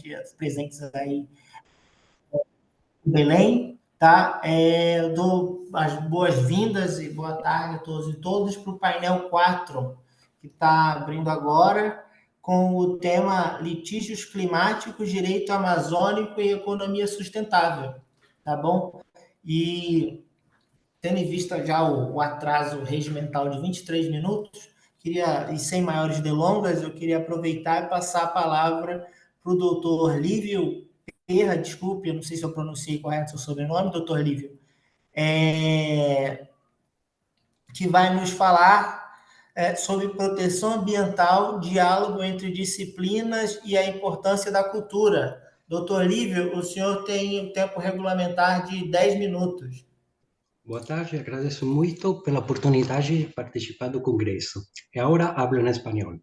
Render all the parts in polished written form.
principalmente as presentes aí em Belém, tá? Eu dou as boas-vindas e boa tarde a todos e todas para o painel 4, que está abrindo agora, com o tema Litígios Climáticos, Direito Amazônico e Economia Sustentável, tá bom? E tendo em vista já o atraso regimental de 23 minutos, e sem maiores delongas, eu queria aproveitar e passar a palavra para o doutor Lívio Perra, desculpe, eu não sei se eu pronunciei correto seu sobrenome, doutor Lívio, que vai nos falar sobre proteção ambiental, diálogo entre disciplinas e a importância da cultura. Doutor Lívio, o senhor tem um tempo regulamentar de 10 minutos. Boa tarde, agradeço muito pela oportunidade de participar do Congresso. E agora hablo en español.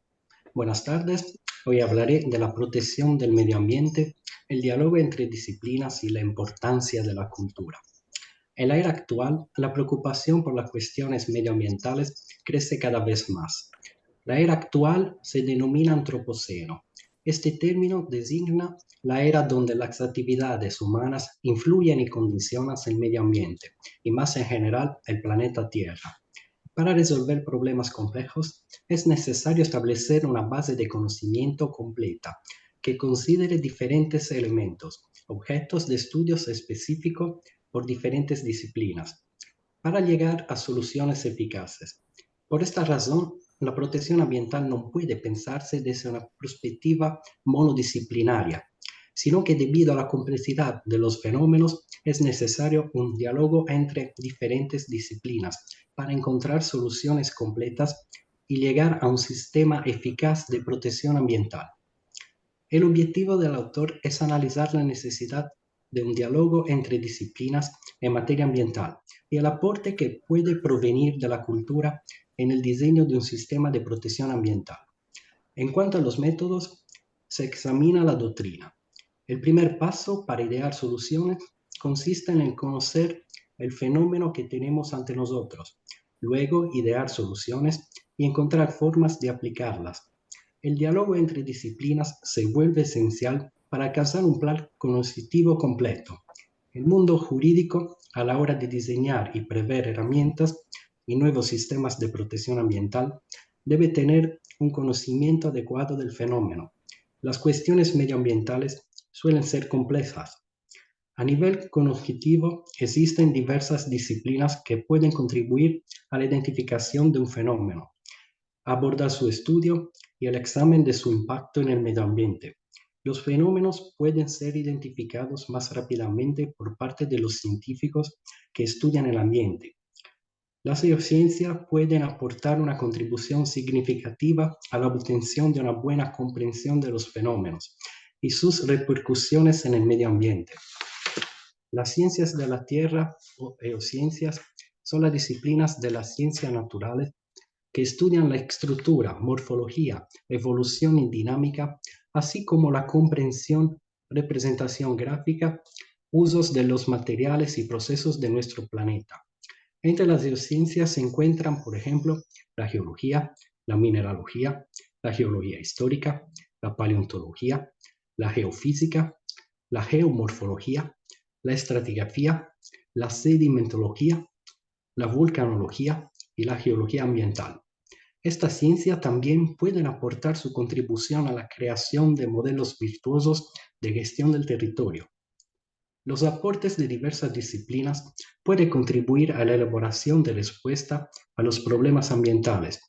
Buenas tardes, hoy hablaré de la protección del medio ambiente, el diálogo entre disciplinas y la importancia de la cultura. En la era actual, la preocupación por las cuestiones medioambientales crece cada vez más. La era actual se denomina antropoceno. Este término designa la era donde las actividades humanas influyen y condicionan el medio ambiente, y más en general el planeta Tierra. Para resolver problemas complejos, es necesario establecer una base de conocimiento completa que considere diferentes elementos, objetos de estudios específicos por diferentes disciplinas, para llegar a soluciones eficaces. Por esta razón, la protección ambiental no puede pensarse desde una perspectiva monodisciplinaria, sino que debido a la complejidad de los fenómenos es necesario un diálogo entre diferentes disciplinas para encontrar soluciones completas y llegar a un sistema eficaz de protección ambiental. El objetivo del autor es analizar la necesidad de un diálogo entre disciplinas en materia ambiental y el aporte que puede provenir de la cultura en el diseño de un sistema de protección ambiental. En cuanto a los métodos, se examina la doctrina. El primer paso para idear soluciones consiste en conocer el fenómeno que tenemos ante nosotros, luego idear soluciones y encontrar formas de aplicarlas. El diálogo entre disciplinas se vuelve esencial para alcanzar un plan conocido completo. El mundo jurídico, a la hora de diseñar y prever herramientas y nuevos sistemas de protección ambiental, debe tener un conocimiento adecuado del fenómeno. Las cuestiones medioambientales suelen ser complejas. A nivel cognitivo, existen diversas disciplinas que pueden contribuir a la identificación de un fenómeno, abordar su estudio y el examen de su impacto en el medio ambiente. Los fenómenos pueden ser identificados más rápidamente por parte de los científicos que estudian el ambiente. Las geociencias pueden aportar una contribución significativa a la obtención de una buena comprensión de los fenómenos y sus repercusiones en el medio ambiente. Las ciencias de la Tierra o geociencias son las disciplinas de las ciencias naturales que estudian la estructura, morfología, evolución y dinámica, así como la comprensión, representación gráfica, usos de los materiales y procesos de nuestro planeta. Entre las geociencias se encuentran, por ejemplo, la geología, la mineralogía, la geología histórica, la paleontología, la geofísica, la geomorfología, la estratigrafía, la sedimentología, la vulcanología y la geología ambiental. Estas ciencias también pueden aportar su contribución a la creación de modelos virtuosos de gestión del territorio. Los aportes de diversas disciplinas pueden contribuir a la elaboración de respuesta a los problemas ambientales.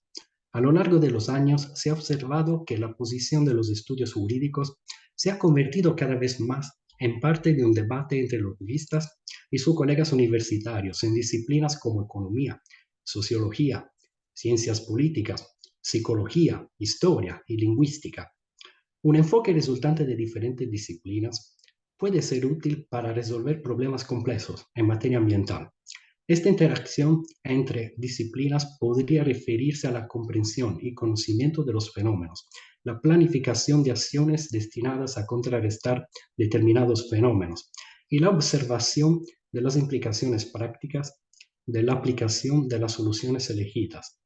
A lo largo de los años se ha observado que la posición de los estudios jurídicos se ha convertido cada vez más en parte de un debate entre los juristas y sus colegas universitarios en disciplinas como economía, sociología, ciencias políticas, psicología, historia y lingüística. Un enfoque resultante de diferentes disciplinas puede ser útil para resolver problemas complejos en materia ambiental. Esta interacción entre disciplinas podría referirse a la comprensión y conocimiento de los fenómenos, la planificación de acciones destinadas a contrarrestar determinados fenómenos y la observación de las implicaciones prácticas de la aplicación de las soluciones elegidas.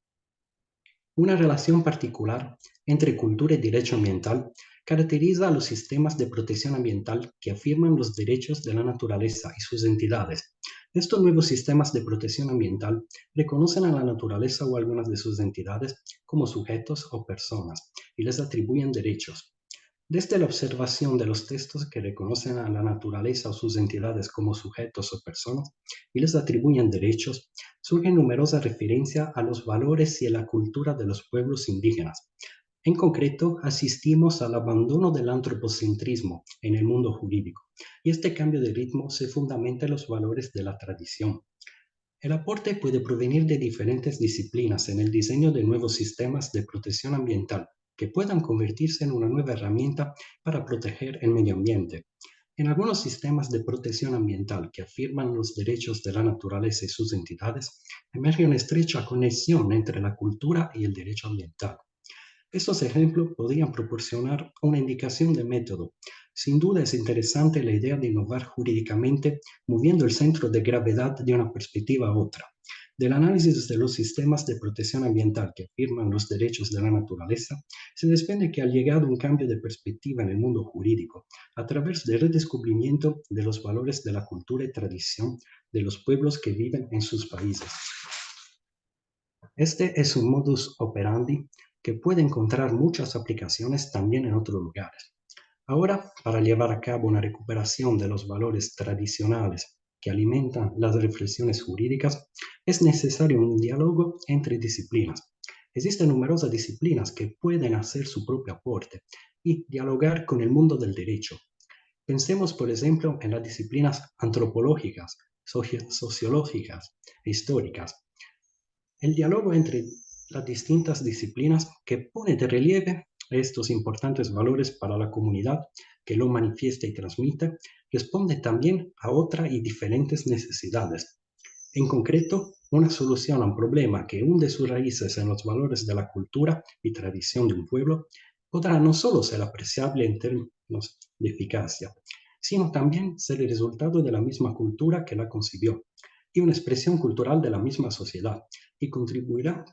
Una relación particular entre cultura y derecho ambiental caracteriza a los sistemas de protección ambiental que afirman los derechos de la naturaleza y sus entidades. Estos nuevos sistemas de protección ambiental reconocen a la naturaleza o algunas de sus entidades como sujetos o personas y les atribuyen derechos. Desde la observación de los textos que reconocen a la naturaleza o sus entidades como sujetos o personas y les atribuyen derechos, surgen numerosas referencias a los valores y a la cultura de los pueblos indígenas. En concreto, asistimos al abandono del antropocentrismo en el mundo jurídico, y este cambio de ritmo se fundamenta en los valores de la tradición. El aporte puede provenir de diferentes disciplinas en el diseño de nuevos sistemas de protección ambiental que puedan convertirse en una nueva herramienta para proteger el medio ambiente. En algunos sistemas de protección ambiental que afirman los derechos de la naturaleza y sus entidades, emerge una estrecha conexión entre la cultura y el derecho ambiental. Estos ejemplos podrían proporcionar una indicación de método. Sin duda es interesante la idea de innovar jurídicamente, moviendo el centro de gravedad de una perspectiva a otra. Del análisis de los sistemas de protección ambiental que afirman los derechos de la naturaleza, se desprende que ha llegado un cambio de perspectiva en el mundo jurídico, a través del redescubrimiento de los valores de la cultura y tradición de los pueblos que viven en sus países. Este es un modus operandi que puede encontrar muchas aplicaciones también en otros lugares. Ahora, para llevar a cabo una recuperación de los valores tradicionales que alimentan las reflexiones jurídicas, es necesario un diálogo entre disciplinas. Existen numerosas disciplinas que pueden hacer su propio aporte y dialogar con el mundo del derecho. Pensemos, por ejemplo, en las disciplinas antropológicas, sociológicas e históricas. El diálogo entre las distintas disciplinas que pone de relieve estos importantes valores para la comunidad que lo manifiesta y transmite, responde también a otras y diferentes necesidades. En concreto, una solución a un problema que hunde sus raíces en los valores de la cultura y tradición de un pueblo podrá no solo ser apreciable en términos de eficacia, sino también ser el resultado de la misma cultura que la concibió y una expresión cultural de la misma sociedad, y contribuirá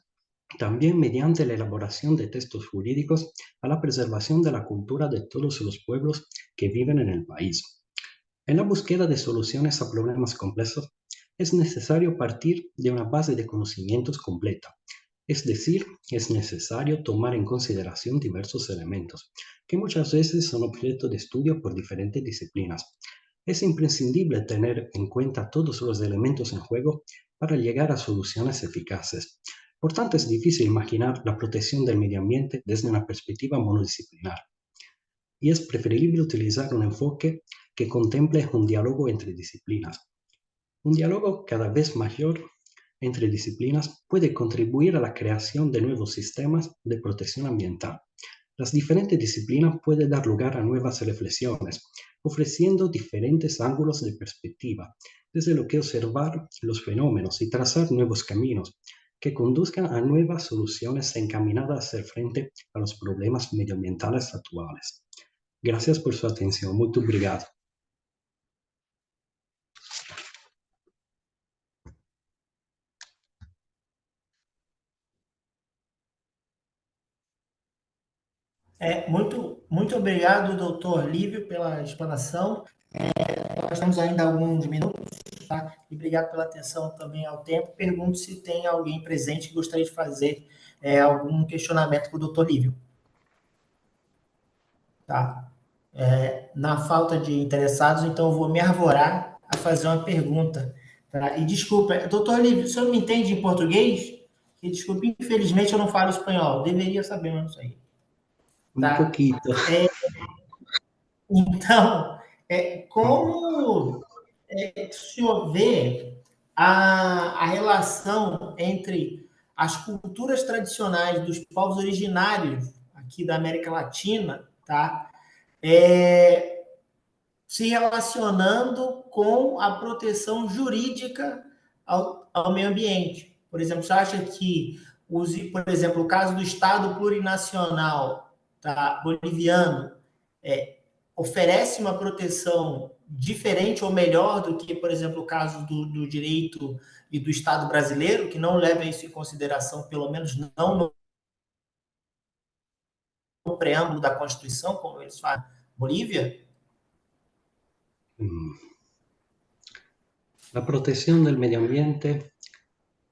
también mediante la elaboración de textos jurídicos a la preservación de la cultura de todos los pueblos que viven en el país. En la búsqueda de soluciones a problemas complejos, es necesario partir de una base de conocimientos completa. Es decir, es necesario tomar en consideración diversos elementos, que muchas veces son objeto de estudio por diferentes disciplinas. Es imprescindible tener en cuenta todos los elementos en juego para llegar a soluciones eficaces. Por tanto, es difícil imaginar la protección del medio ambiente desde una perspectiva monodisciplinar, y es preferible utilizar un enfoque que contemple un diálogo entre disciplinas. Un diálogo cada vez mayor entre disciplinas puede contribuir a la creación de nuevos sistemas de protección ambiental. Las diferentes disciplinas pueden dar lugar a nuevas reflexiones, ofreciendo diferentes ángulos de perspectiva, desde lo que observar los fenómenos y trazar nuevos caminos que conduzcan a nuevas soluciones encaminadas a hacer frente a los problemas medioambientales actuales. Gracias por su atención. Muito obrigado. Muito obrigado, doutor Lívio, pela explanação. Nós temos ainda alguns minutos, tá? E obrigado pela atenção também ao tempo. Pergunto se tem alguém presente que gostaria de fazer algum questionamento para o doutor Lívio. Tá? Na falta de interessados, então eu vou me arvorar a fazer uma pergunta. Tá? E desculpa, doutor Lívio, o senhor me entende em português? E desculpe, infelizmente eu não falo espanhol. Deveria saber, mas não sei. Tá? Um pouquinho. Então, como o senhor vê a relação entre as culturas tradicionais dos povos originários aqui da América Latina, tá? Se relacionando com a proteção jurídica ao meio ambiente. Por exemplo, você acha que, por exemplo, o caso do Estado plurinacional, tá, boliviano, oferece uma proteção diferente ou melhor do que, por exemplo, o caso do direito e do Estado brasileiro, que não leva isso em consideração, pelo menos não no preâmbulo da Constituição, como eles falam, Bolívia? La protección del medio ambiente,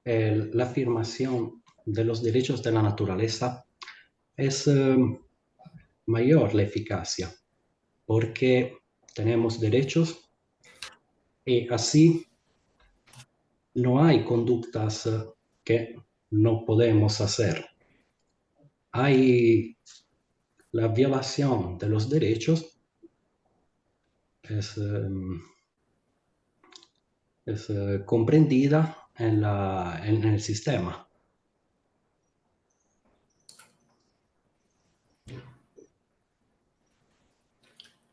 la afirmación de los derechos de la naturaleza es mayor la eficacia, porque tenemos derechos y así no hay conductas que no podemos hacer. Hay la violación de los derechos es comprendida en el sistema.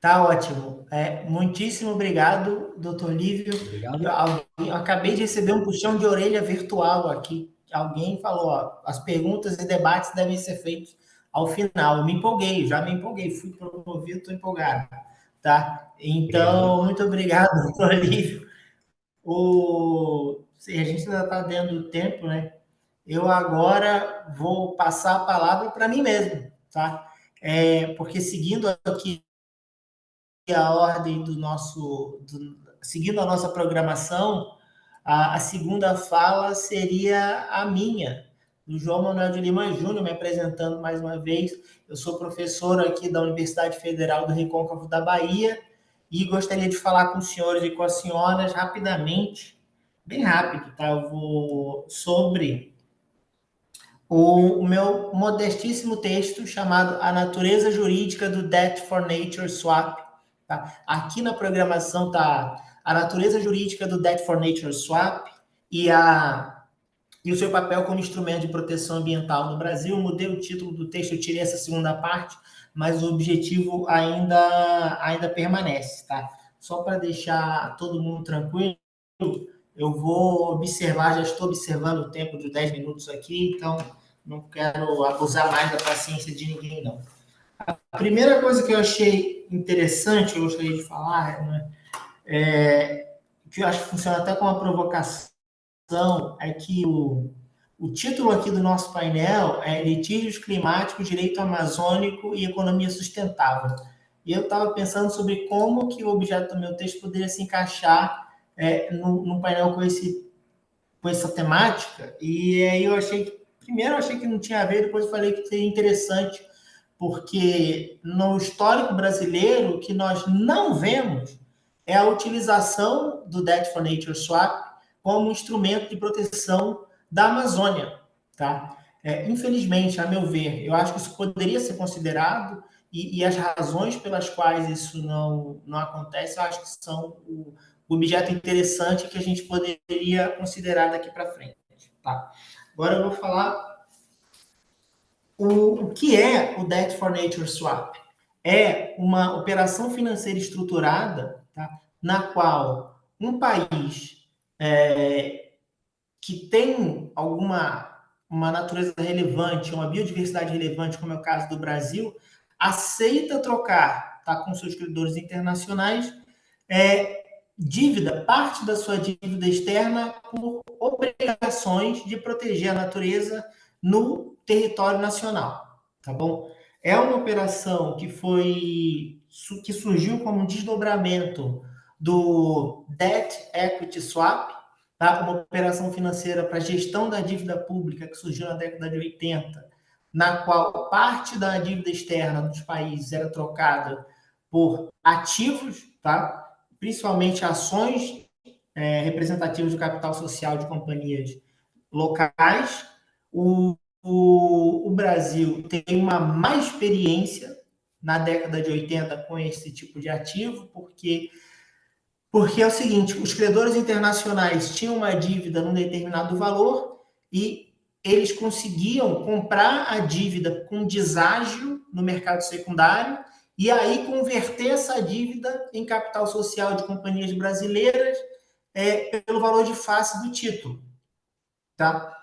Tá ótimo. Muitíssimo obrigado, doutor Lívio. Eu acabei de receber um puxão de orelha virtual aqui. Alguém falou, ó, as perguntas e debates devem ser feitos ao final. Eu me empolguei, já me empolguei. Fui promovido, estou empolgado. Tá? Então, muito obrigado, doutor Lívio. A gente ainda está dentro do tempo, né? Eu agora vou passar a palavra para mim mesmo, tá? Porque seguindo aqui a ordem seguindo a nossa programação, a segunda fala seria a minha, do João Manuel de Lima Júnior, me apresentando mais uma vez. Eu sou professor aqui da Universidade Federal do Recôncavo da Bahia e gostaria de falar com os senhores e com as senhoras rapidamente, bem rápido, tá? Eu vou sobre o meu modestíssimo texto chamado A Natureza Jurídica do Debt for Nature Swap. Tá? Aqui na programação está a natureza jurídica do Debt for Nature Swap e o seu papel como instrumento de proteção ambiental no Brasil. Eu mudei o título do texto, eu tirei essa segunda parte, mas o objetivo ainda permanece. Tá? Só para deixar todo mundo tranquilo, eu vou observar, já estou observando o tempo de 10 minutos aqui, então não quero abusar mais da paciência de ninguém, não. A primeira coisa que eu achei interessante, eu gostaria de falar, né, que eu acho que funciona até como uma provocação, é que o título aqui do nosso painel é Litígios Climáticos, Direito Amazônico e Economia Sustentável. E eu estava pensando sobre como que o objeto do meu texto poderia se encaixar num painel com essa temática, e aí primeiro eu achei que não tinha a ver, depois eu falei que seria interessante, porque no histórico brasileiro, o que nós não vemos é a utilização do Debt for Nature Swap como instrumento de proteção da Amazônia. Tá? Infelizmente, a meu ver, eu acho que isso poderia ser considerado, e as razões pelas quais isso não acontece, eu acho que são o objeto interessante que a gente poderia considerar daqui para frente. Tá? Agora eu vou falar o que é o Debt for Nature Swap. É uma operação financeira estruturada, tá, na qual um país que tem uma natureza relevante, uma biodiversidade relevante, como é o caso do Brasil, aceita trocar, tá, com seus credores internacionais parte da sua dívida externa por obrigações de proteger a natureza no território nacional, tá bom? É uma operação que surgiu como um desdobramento do Debt Equity Swap, tá? Uma operação financeira para gestão da dívida pública que surgiu na década de 80, na qual parte da dívida externa dos países era trocada por ativos, tá? Principalmente ações representativas do capital social de companhias locais. O Brasil tem uma má experiência na década de 80 com esse tipo de ativo, porque é o seguinte, os credores internacionais tinham uma dívida num determinado valor e eles conseguiam comprar a dívida com deságio no mercado secundário e aí converter essa dívida em capital social de companhias brasileiras pelo valor de face do título. Tá?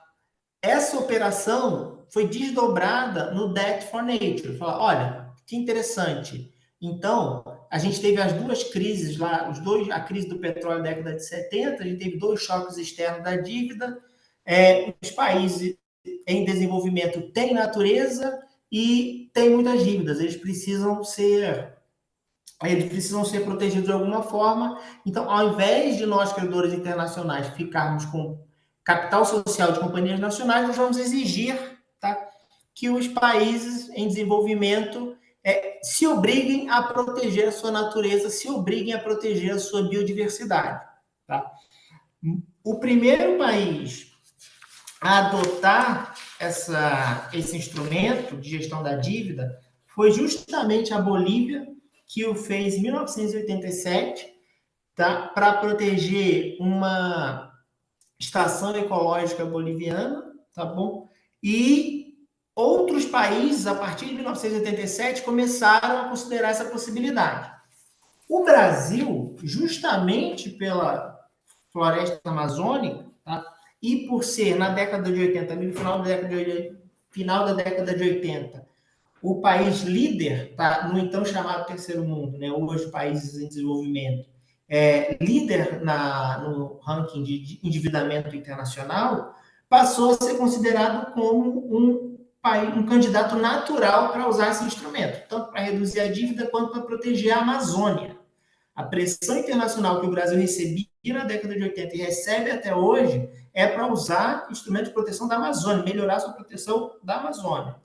Essa operação foi desdobrada no Debt for Nature. Fala, olha, que interessante. Então, a gente teve as duas crises lá, a crise do petróleo na década de 70, a gente teve dois choques externos da dívida, os países em desenvolvimento têm natureza e têm muitas dívidas, eles precisam ser protegidos de alguma forma. Então, ao invés de nós, credores internacionais, ficarmos com capital social de companhias nacionais, nós vamos exigir, tá, que os países em desenvolvimento se obriguem a proteger a sua natureza, se obriguem a proteger a sua biodiversidade. Tá? O primeiro país a adotar esse instrumento de gestão da dívida foi justamente a Bolívia, que o fez em 1987, tá? Para proteger uma estação ecológica boliviana, tá bom? E outros países, a partir de 1987, começaram a considerar essa possibilidade. O Brasil, justamente pela floresta amazônica, tá? E por ser na década de 80, no final da década de 80, o país líder, tá, no então chamado terceiro mundo, né, hoje países em desenvolvimento, líder no ranking de endividamento internacional, passou a ser considerado como um candidato natural para usar esse instrumento, tanto para reduzir a dívida quanto para proteger a Amazônia. A pressão internacional que o Brasil recebia na década de 80 e recebe até hoje é para usar instrumentos de proteção da Amazônia, melhorar a sua proteção da Amazônia.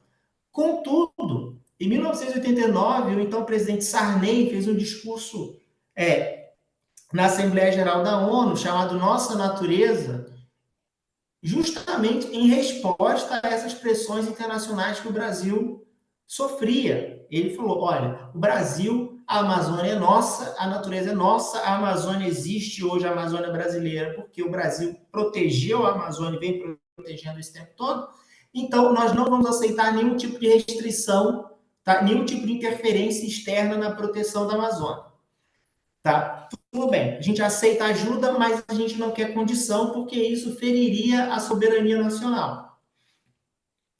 Contudo, em 1989, o então presidente Sarney fez um discurso na Assembleia Geral da ONU, chamado Nossa Natureza, justamente em resposta a essas pressões internacionais que o Brasil sofria. Ele falou, olha, o Brasil, a Amazônia é nossa, a natureza é nossa, a Amazônia existe hoje, a Amazônia brasileira, porque o Brasil protegeu a Amazônia e vem protegendo esse tempo todo. Então, nós não vamos aceitar nenhum tipo de restrição, tá? Nenhum tipo de interferência externa na proteção da Amazônia. Tá? Tudo bem, a gente aceita ajuda, mas a gente não quer condição, porque isso feriria a soberania nacional.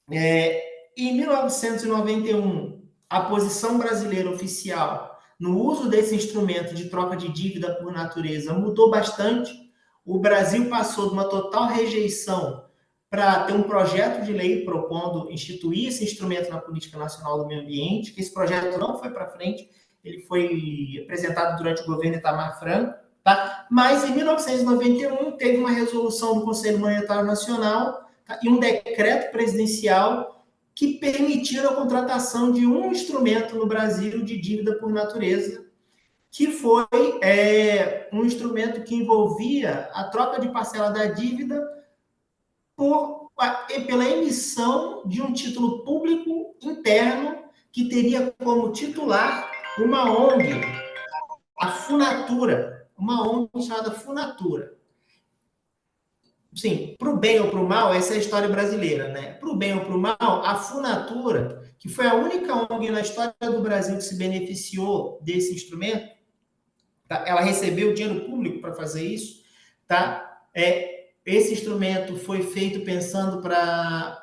Em 1991, a posição brasileira oficial no uso desse instrumento de troca de dívida por natureza mudou bastante. O Brasil passou de uma total rejeição para ter um projeto de lei propondo instituir esse instrumento na Política Nacional do Meio Ambiente, que esse projeto não foi para frente, ele foi apresentado durante o governo Itamar Franco, tá? Mas em 1991 teve uma resolução do Conselho Monetário Nacional, tá? E um decreto presidencial que permitiram a contratação de um instrumento no Brasil de dívida por natureza, que foi um instrumento que envolvia a troca de parcela da dívida pela emissão de um título público interno que teria como titular uma ONG, a Funatura, uma ONG chamada Funatura. Sim, para o bem ou para o mal, essa é a história brasileira, né? Para o bem ou para o mal, a Funatura, que foi a única ONG na história do Brasil que se beneficiou desse instrumento, tá? Ela recebeu dinheiro público para fazer isso, tá? Esse instrumento foi feito pensando para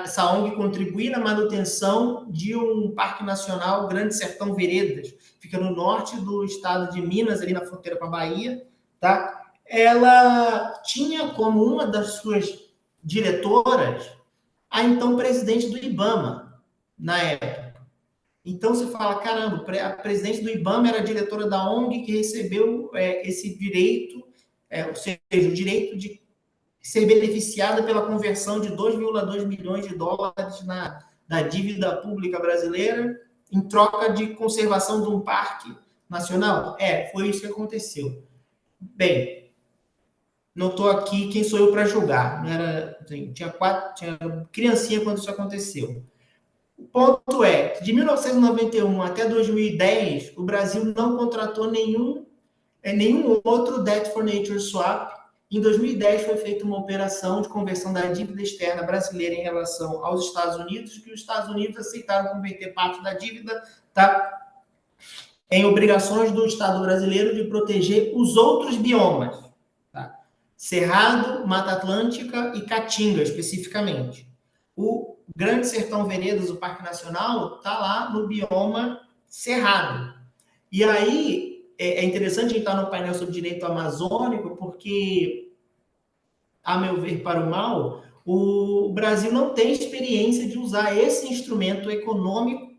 essa ONG contribuir na manutenção de um parque nacional, Grande Sertão Veredas, fica no norte do estado de Minas, ali na fronteira com a Bahia, tá? Ela tinha como uma das suas diretoras a então presidente do IBAMA, na época. Então você fala, caramba, a presidente do IBAMA era a diretora da ONG que recebeu esse direito, ou seja, o direito de ser beneficiada pela conversão de 2,2 milhões de dólares da dívida pública brasileira em troca de conservação de um parque nacional. Foi isso que aconteceu. Bem, não estou aqui, quem sou eu para julgar? Não era, assim, tinha criancinha quando isso aconteceu. O ponto é que de 1991 até 2010, o Brasil não contratou nenhum outro Debt for Nature Swap. Em 2010 foi feita uma operação de conversão da dívida externa brasileira em relação aos Estados Unidos, que os Estados Unidos aceitaram converter parte da dívida, tá, em obrigações do Estado brasileiro de proteger os outros biomas. Cerrado, Mata Atlântica e Caatinga, especificamente. O Grande Sertão Veredas, o Parque Nacional, está lá no bioma Cerrado. E aí, é interessante a gente estar no painel sobre direito amazônico, porque, a meu ver, para o mal, o Brasil não tem experiência de usar esse instrumento econômico,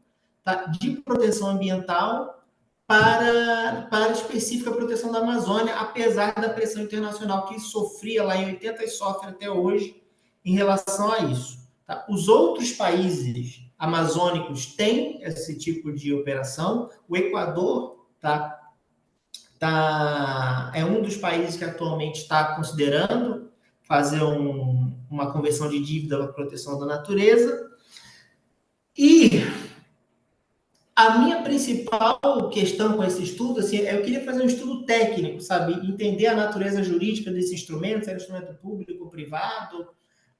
tá, de proteção ambiental para a específica proteção da Amazônia, apesar da pressão internacional que sofria lá em 80 e sofre até hoje em relação a isso. Tá? Os outros países amazônicos têm esse tipo de operação. O Equador é um dos países que atualmente está considerando fazer uma conversão de dívida para proteção da natureza. E a minha principal questão com esse estudo, assim, eu queria fazer um estudo técnico, sabe? Entender a natureza jurídica desse instrumento, se é um instrumento público ou privado,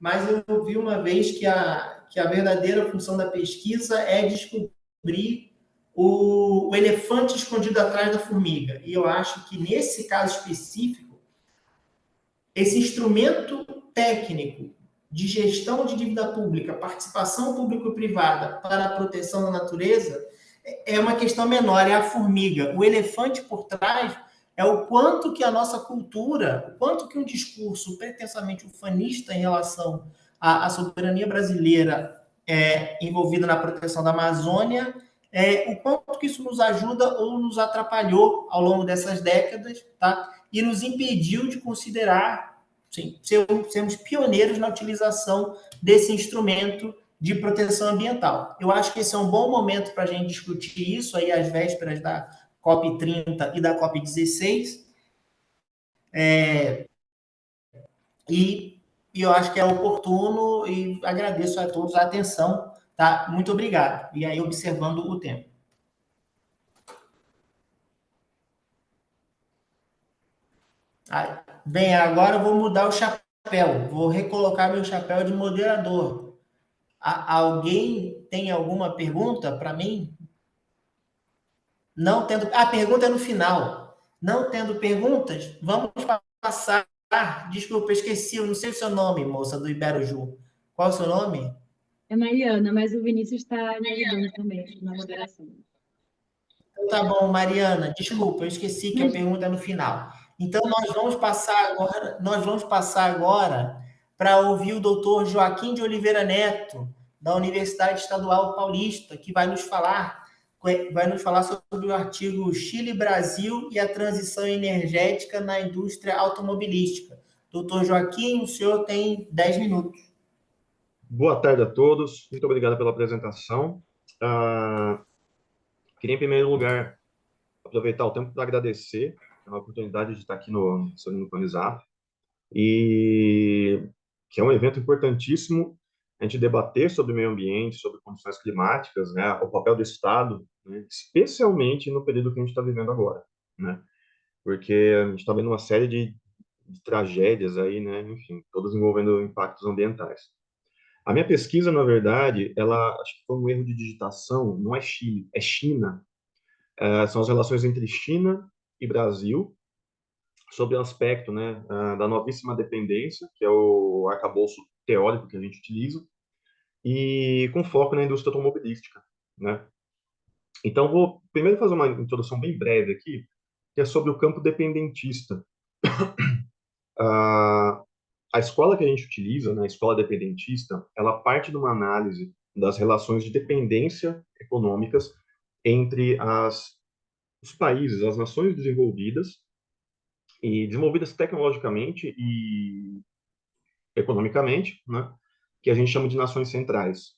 mas eu vi uma vez que a verdadeira função da pesquisa é descobrir o elefante escondido atrás da formiga. E eu acho que nesse caso específico, esse instrumento técnico de gestão de dívida pública, participação público-privada para a proteção da natureza, é uma questão menor, é a formiga. O elefante por trás é o quanto que a nossa cultura, o quanto que um discurso pretensamente ufanista em relação à soberania brasileira envolvida na proteção da Amazônia, o quanto que isso nos ajuda ou nos atrapalhou ao longo dessas décadas, tá? E nos impediu de considerar, sim, sermos pioneiros na utilização desse instrumento de proteção ambiental. Eu acho que esse é um bom momento para a gente discutir isso aí às vésperas da COP30 e da COP16. E, e eu acho que é oportuno e agradeço a todos a atenção, tá? Muito obrigado. E aí, observando o tempo. Bem, agora eu vou mudar o chapéu, vou recolocar meu chapéu de moderador. Alguém tem alguma pergunta para mim? Não tendo. A pergunta é no final. Não tendo perguntas, vamos passar. Desculpa, esqueci, eu não sei o seu nome, moça do Iberoju. Qual é o seu nome? É Mariana, mas o Vinícius está me ajudando também na moderação. Então, tá bom, Mariana, desculpa, eu esqueci que a pergunta é no final. Então, nós vamos passar agora para ouvir o doutor Joaquim de Oliveira Neto, da Universidade Estadual Paulista, que vai nos falar sobre o artigo Chile-Brasil e a transição energética na indústria automobilística. Doutor Joaquim, o senhor tem 10 minutos. Boa tarde a todos, muito obrigado pela apresentação. Queria, em primeiro lugar, aproveitar o tempo para agradecer a oportunidade de estar aqui no Conizap, e que é um evento importantíssimo a gente debater sobre meio ambiente, sobre condições climáticas, né, o papel do Estado, né, especialmente no período que a gente está vivendo agora, né, porque a gente está vendo uma série de tragédias aí, né, enfim, todas envolvendo impactos ambientais. A minha pesquisa, na verdade, ela acho que foi um erro de digitação, não é Chile, é China. São as relações entre China e Brasil, sob o aspecto, né, da novíssima dependência, que é o arcabouço teórico que a gente utiliza, e com foco na indústria automobilística, né? Então, vou primeiro fazer uma introdução bem breve aqui, que é sobre o campo dependentista. A escola que a gente utiliza, né, a escola dependentista, ela parte de uma análise das relações de dependência econômicas entre os países, as nações desenvolvidas e desenvolvidas tecnologicamente e economicamente, né, que a gente chama de nações centrais.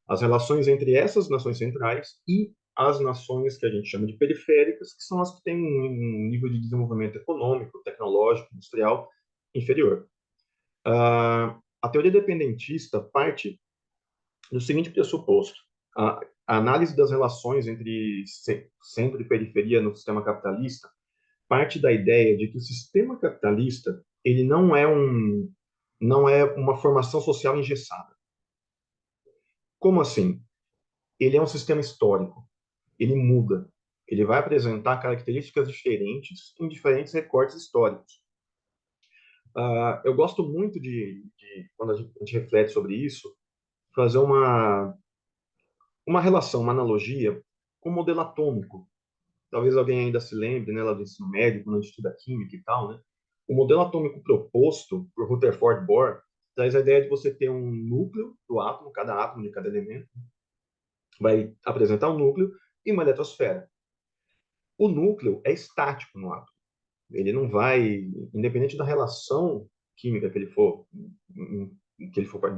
As relações entre essas nações centrais e as nações que a gente chama de periféricas, que são as que têm um nível de desenvolvimento econômico, tecnológico, industrial inferior. A teoria dependentista parte do seguinte pressuposto: a análise das relações entre centro e periferia no sistema capitalista parte da ideia de que o sistema capitalista ele não é uma formação social engessada. Como assim? Ele é um sistema histórico. Ele muda. Ele vai apresentar características diferentes em diferentes recortes históricos. Eu gosto muito quando a gente reflete sobre isso, fazer uma relação, uma analogia com o modelo atômico. Talvez alguém ainda se lembre, né, lá do ensino médio, quando a gente estuda química e tal, né? O modelo atômico proposto por Rutherford Bohr, traz a ideia de você ter um núcleo do átomo, cada átomo de cada elemento vai apresentar um núcleo e uma eletrosfera. O núcleo é estático no átomo. Ele não vai, independente da relação química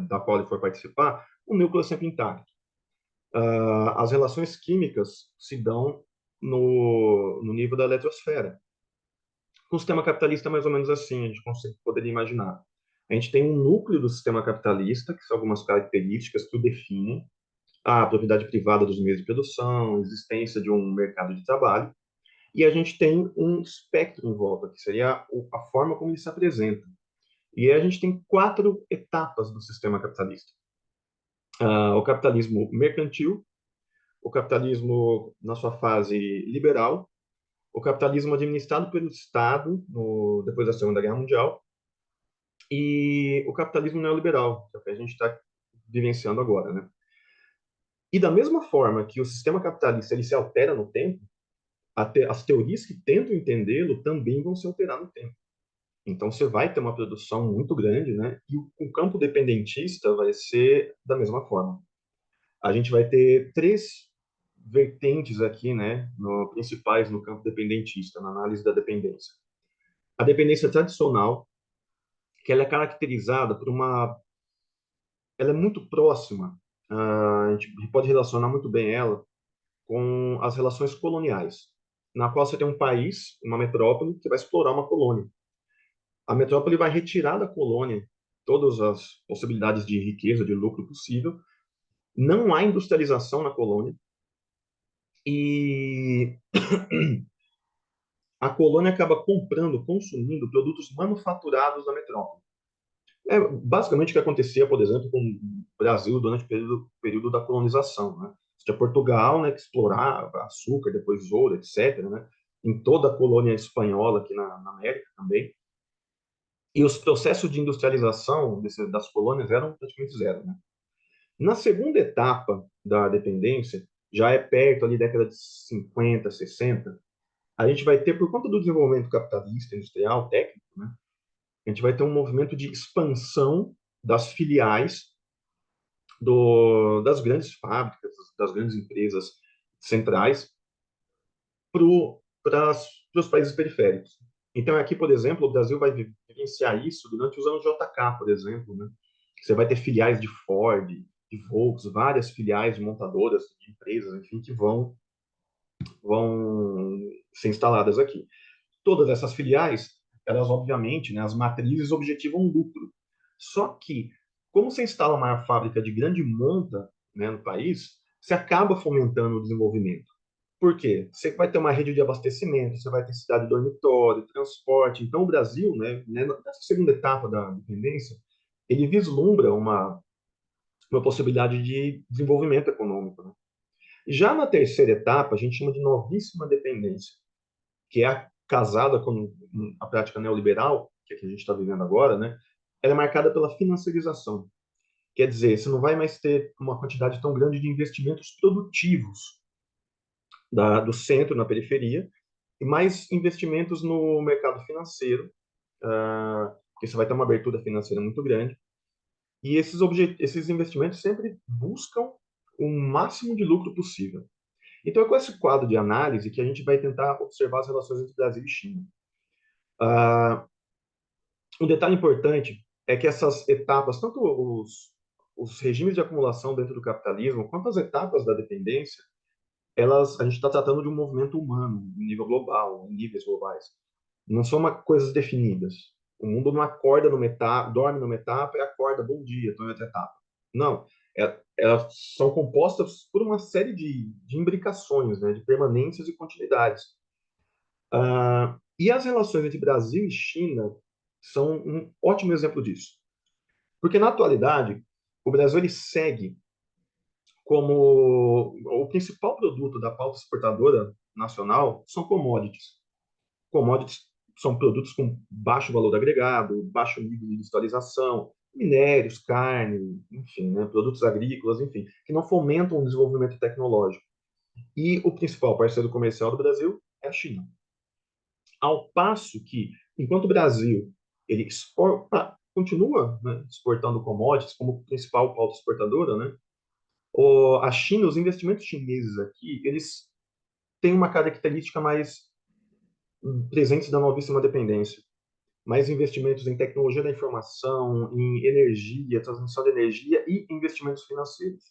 da qual ele for participar, o núcleo é sempre intacto. As relações químicas se dão no nível da eletrosfera. O sistema capitalista é mais ou menos assim, a gente poderia imaginar. A gente tem um núcleo do sistema capitalista, que são algumas características que o definem, a propriedade privada dos meios de produção, a existência de um mercado de trabalho, e a gente tem um espectro em volta, que seria a forma como ele se apresenta. E aí a gente tem 4 etapas do sistema capitalista. O capitalismo mercantil, o capitalismo na sua fase liberal, o capitalismo administrado pelo Estado depois da Segunda Guerra Mundial e o capitalismo neoliberal, que é o que a gente está vivenciando agora, né? E da mesma forma que o sistema capitalista ele se altera no tempo, as teorias que tentam entendê-lo também vão se alterar no tempo. Então você vai ter uma produção muito grande, né? E o campo dependentista vai ser da mesma forma. A gente vai ter 3 vertentes aqui, né, principais no campo dependentista, na análise da dependência. A dependência tradicional, que ela é caracterizada por ela é muito próxima, a gente pode relacionar muito bem ela com as relações coloniais, na qual você tem um país, uma metrópole, que vai explorar uma colônia. A metrópole vai retirar da colônia todas as possibilidades de riqueza, de lucro possível. Não há industrialização na colônia e a colônia acaba comprando, consumindo produtos manufaturados da metrópole. É basicamente o que acontecia, por exemplo, com o Brasil durante o período da colonização, né? Você tinha Portugal, né, que explorava açúcar, depois ouro, etc., né? Em toda a colônia espanhola aqui na América também. E os processos de industrialização das colônias eram praticamente zero, né? Na segunda etapa da dependência, já é perto ali década de 50, 60, a gente vai ter, por conta do desenvolvimento capitalista, industrial, técnico, né? A gente vai ter um movimento de expansão das filiais das grandes fábricas, das grandes empresas centrais para os países periféricos. Então, aqui, por exemplo, o Brasil vai vivenciar isso durante os anos JK, por exemplo, né? Você vai ter filiais de Ford, de Volkswagen, várias filiais de montadoras, de empresas, enfim, que vão ser instaladas aqui. Todas essas filiais, elas obviamente, né, as matrizes objetivam lucro. Só que, como você instala uma fábrica de grande monta, né, no país, você acaba fomentando o desenvolvimento. Por quê? Você vai ter uma rede de abastecimento, você vai ter cidade de dormitório, transporte. Então, o Brasil, né, nessa segunda etapa da independência, ele vislumbra uma possibilidade de desenvolvimento econômico, né? Já na terceira etapa, a gente chama de novíssima dependência, que é casada com a prática neoliberal, que é a que a gente está vivendo agora, né? Ela é marcada pela financiarização. Quer dizer, você não vai mais ter uma quantidade tão grande de investimentos produtivos do centro na periferia, e mais investimentos no mercado financeiro, porque você vai ter uma abertura financeira muito grande. E esses investimentos sempre buscam o máximo de lucro possível. Então, é com esse quadro de análise que a gente vai tentar observar as relações entre Brasil e China. Um detalhe importante é que essas etapas, tanto os regimes de acumulação dentro do capitalismo, quanto as etapas da dependência, a gente está tratando de um movimento humano, em nível global, em níveis globais. Não são coisas definidas. O mundo não acorda numa etapa, dorme numa etapa e acorda, bom dia, estou em outra etapa. Não. Elas são compostas por uma série de imbricações, né, de permanências e continuidades. E as relações entre Brasil e China são um ótimo exemplo disso. Porque, na atualidade, o Brasil ele segue como o principal produto da pauta exportadora nacional são commodities. Commodities são produtos com baixo valor agregado, baixo nível de industrialização, minérios, carne, enfim, né, produtos agrícolas, enfim, que não fomentam o desenvolvimento tecnológico. E o principal parceiro comercial do Brasil é a China. Ao passo que, enquanto o Brasil ele exporta continua, né, exportando commodities como principal pauta exportadora, né? A China, os investimentos chineses aqui, eles têm uma característica mais presente da novíssima dependência. Mais investimentos em tecnologia da informação, em energia, transmissão de energia e investimentos financeiros.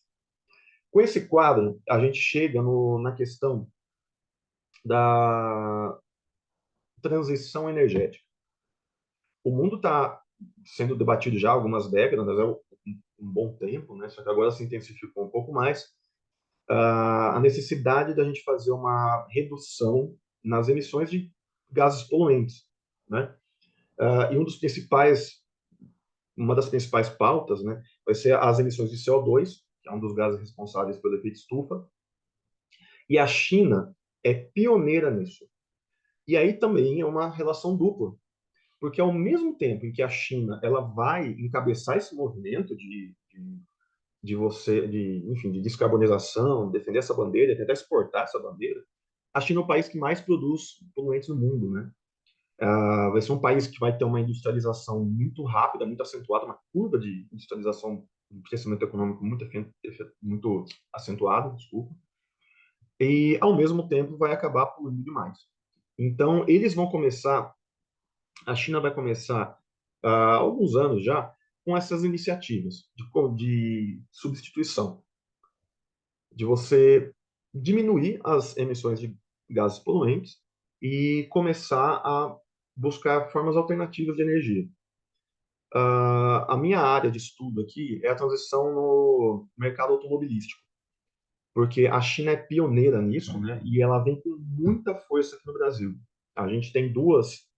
Com esse quadro, a gente chega na questão da transição energética. O mundo está sendo debatido já há algumas décadas, é um bom tempo, né? Só que agora se intensificou um pouco mais, a necessidade da gente fazer uma redução nas emissões de gases poluentes, né? E uma das principais pautas, né, vai ser as emissões de CO2, que é um dos gases responsáveis pelo efeito estufa, e a China é pioneira nisso. E aí também é uma relação dupla, porque ao mesmo tempo em que a China ela vai encabeçar esse movimento enfim, de descarbonização, defender essa bandeira, tentar exportar essa bandeira, a China é o país que mais produz poluentes no mundo, né? Vai ser um país que vai ter uma industrialização muito rápida, muito acentuada, uma curva de industrialização, um crescimento econômico muito acentuado, desculpa, e ao mesmo tempo vai acabar poluindo demais. Então, a China vai começar há alguns anos já com essas iniciativas de substituição, de você diminuir as emissões de gases poluentes e começar a buscar formas alternativas de energia. A minha área de estudo aqui é a transição no mercado automobilístico, porque a China é pioneira nisso, né? E ela vem com muita força aqui no Brasil. A gente tem duas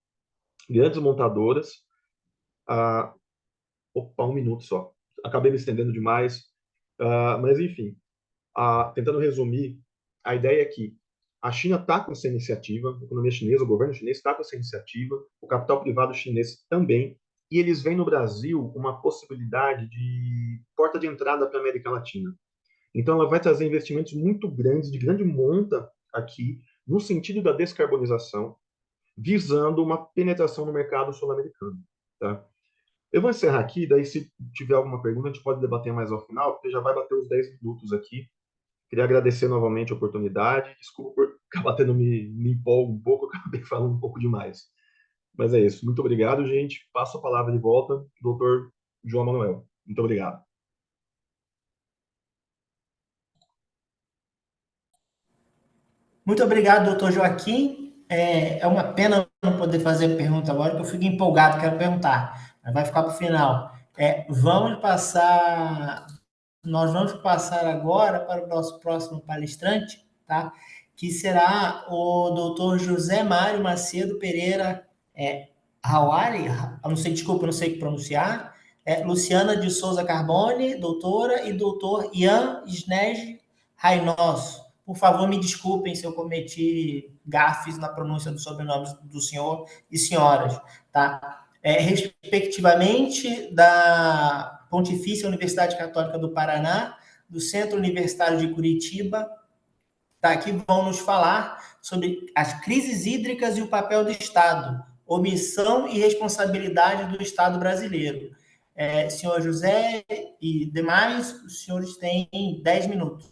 grandes montadoras. Opa, um minuto só. Acabei me estendendo demais. Mas, enfim, tentando resumir, a ideia é que a China está com essa iniciativa, a economia chinesa, o governo chinês está com essa iniciativa, o capital privado chinês também, e eles veem no Brasil uma possibilidade de porta de entrada para a América Latina. Então, ela vai trazer investimentos muito grandes, de grande monta aqui, no sentido da descarbonização, visando uma penetração no mercado sul-americano. Tá? Eu vou encerrar aqui, daí se tiver alguma pergunta, a gente pode debater mais ao final, porque já vai bater os 10 minutos aqui. Queria agradecer novamente a oportunidade. Desculpa por acabar tendo me empolgo um pouco, acabei falando um pouco demais. Mas é isso. Muito obrigado, gente. Passo a palavra de volta, doutor João Manuel. Muito obrigado. Muito obrigado, doutor Joaquim. É uma pena não poder fazer a pergunta agora, porque eu fico empolgado, quero perguntar, mas vai ficar para o final. Nós vamos passar agora para o nosso próximo palestrante, tá? Que será o doutor José Mário Macedo Pereira Hawari, eu não sei, desculpa, eu não sei pronunciar, Luciana de Souza Carbone, doutora, e doutor Ian Snej Rainos. Por favor, me desculpem se eu cometi gafes na pronúncia dos sobrenomes do senhor e senhoras, tá? Respectivamente da Pontifícia Universidade Católica do Paraná, do Centro Universitário de Curitiba, tá? Que vão nos falar sobre as crises hídricas e o papel do Estado, omissão e responsabilidade do Estado brasileiro. Senhor José e demais, os senhores têm 10 minutos.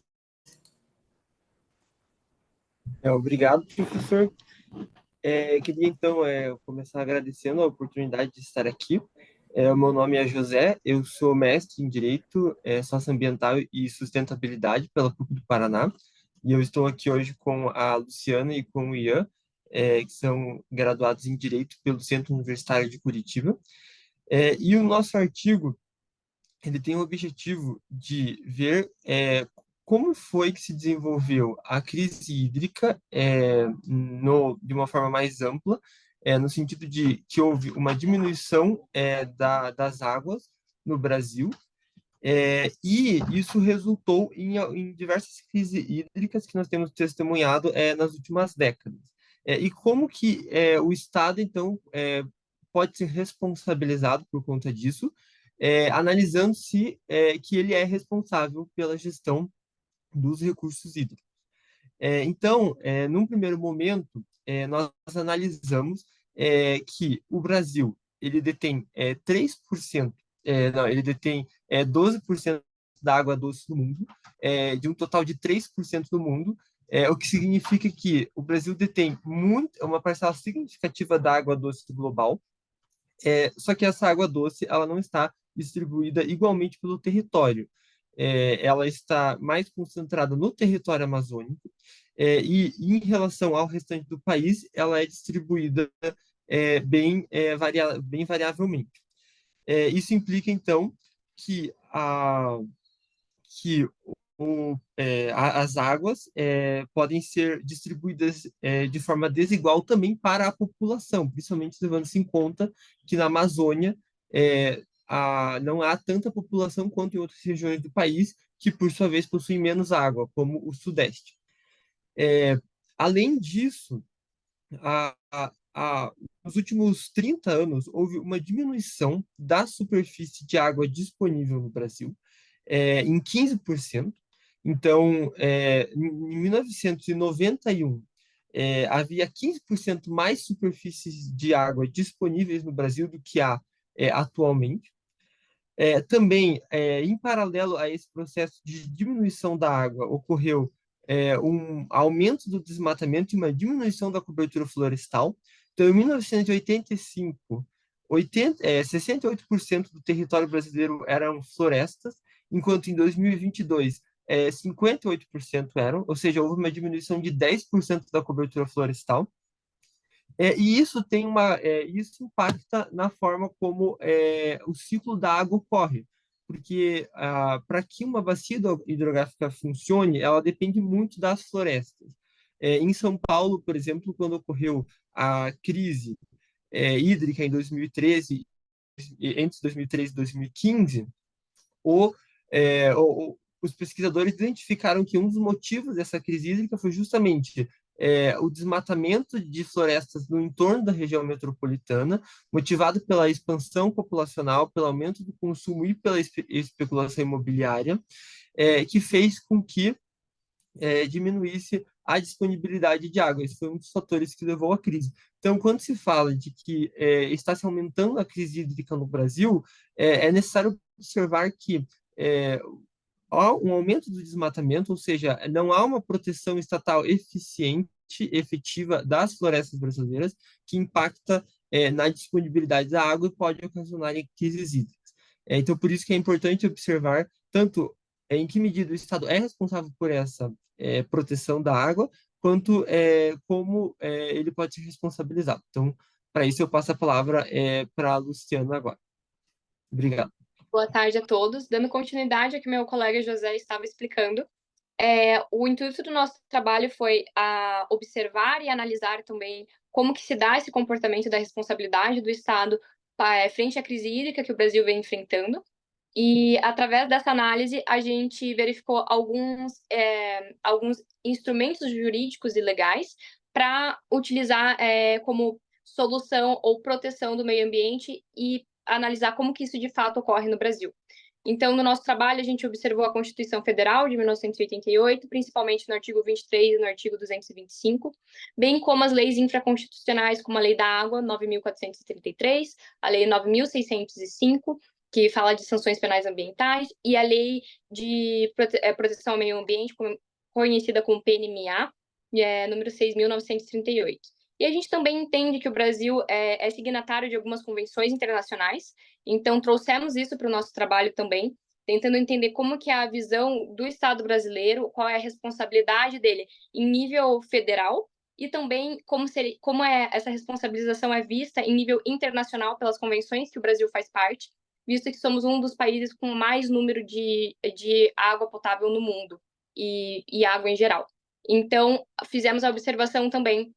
Obrigado, professor. Queria, então, começar agradecendo a oportunidade de estar aqui. O meu nome é José, eu sou mestre em Direito Socioambiental e Sustentabilidade pela PUC do Paraná, e eu estou aqui hoje com a Luciana e com o Ian, que são graduados em Direito pelo Centro Universitário de Curitiba. E o nosso artigo, ele tem o objetivo de ver como foi que se desenvolveu a crise hídrica de uma forma mais ampla, no sentido de que houve uma diminuição das águas no Brasil, e isso resultou em diversas crises hídricas que nós temos testemunhado nas últimas décadas. E como que o Estado, então, pode ser responsabilizado por conta disso, analisando se que ele é responsável pela gestão dos recursos hídricos. Então, num primeiro momento, nós analisamos que o Brasil ele detém 3%, não, ele detém 12% da água doce do mundo, de um total de 3% do mundo, o que significa que o Brasil detém uma parcela significativa da água doce global, só que essa água doce ela não está distribuída igualmente pelo território. Ela está mais concentrada no território amazônico, e em relação ao restante do país, ela é distribuída bem variavelmente. Isso implica, então, que, que as águas podem ser distribuídas de forma desigual também para a população, principalmente levando-se em conta que na Amazônia não há tanta população quanto em outras regiões do país, que por sua vez possuem menos água, como o Sudeste. Além disso, nos últimos 30 anos, houve uma diminuição da superfície de água disponível no Brasil, em 15%. Então, em 1991, havia 15% mais superfícies de água disponíveis no Brasil do que há atualmente. Também, em paralelo a esse processo de diminuição da água, ocorreu um aumento do desmatamento e uma diminuição da cobertura florestal. Então, em 1985, 68% do território brasileiro eram florestas, enquanto em 2022, 58% eram, ou seja, houve uma diminuição de 10% da cobertura florestal. E isso impacta na forma como o ciclo da água ocorre, porque para que uma bacia hidrográfica funcione, ela depende muito das florestas. Em São Paulo, por exemplo, quando ocorreu a crise hídrica em 2013, entre 2013 e 2015, os pesquisadores identificaram que um dos motivos dessa crise hídrica foi justamente o desmatamento de florestas no entorno da região metropolitana, motivado pela expansão populacional, pelo aumento do consumo e pela especulação imobiliária, que fez com que diminuísse a disponibilidade de água. Esse foi um dos fatores que levou à crise. Então, quando se fala de que está se aumentando a crise hídrica no Brasil, é necessário observar que há um aumento do desmatamento, ou seja, não há uma proteção estatal eficiente, efetiva das florestas brasileiras, que impacta na disponibilidade da água e pode ocasionar crises hídricas. Então, por isso que é importante observar tanto em que medida o Estado é responsável por essa proteção da água, quanto como ele pode ser responsabilizado. Então, para isso eu passo a palavra para a Luciana agora. Obrigado. Boa tarde a todos. Dando continuidade ao que meu colega José estava explicando, o intuito do nosso trabalho foi observar e analisar também como que se dá esse comportamento da responsabilidade do Estado frente à crise hídrica que o Brasil vem enfrentando. E, através dessa análise, a gente verificou alguns instrumentos jurídicos e legais para utilizar como solução ou proteção do meio ambiente e analisar como que isso de fato ocorre no Brasil. Então, no nosso trabalho, a gente observou a Constituição Federal de 1988, principalmente no artigo 23 e no artigo 225, bem como as leis infraconstitucionais, como a Lei da Água, 9.433, a Lei 9.605, que fala de sanções penais ambientais, e a Lei de Proteção ao Meio Ambiente, conhecida como PNMA, número 6.938. E a gente também entende que o Brasil é signatário de algumas convenções internacionais, então trouxemos isso para o nosso trabalho também, tentando entender como que é a visão do Estado brasileiro, qual é a responsabilidade dele em nível federal, e também como essa responsabilização é vista em nível internacional pelas convenções que o Brasil faz parte, visto que somos um dos países com mais número de água potável no mundo, e água em geral. Então, fizemos a observação também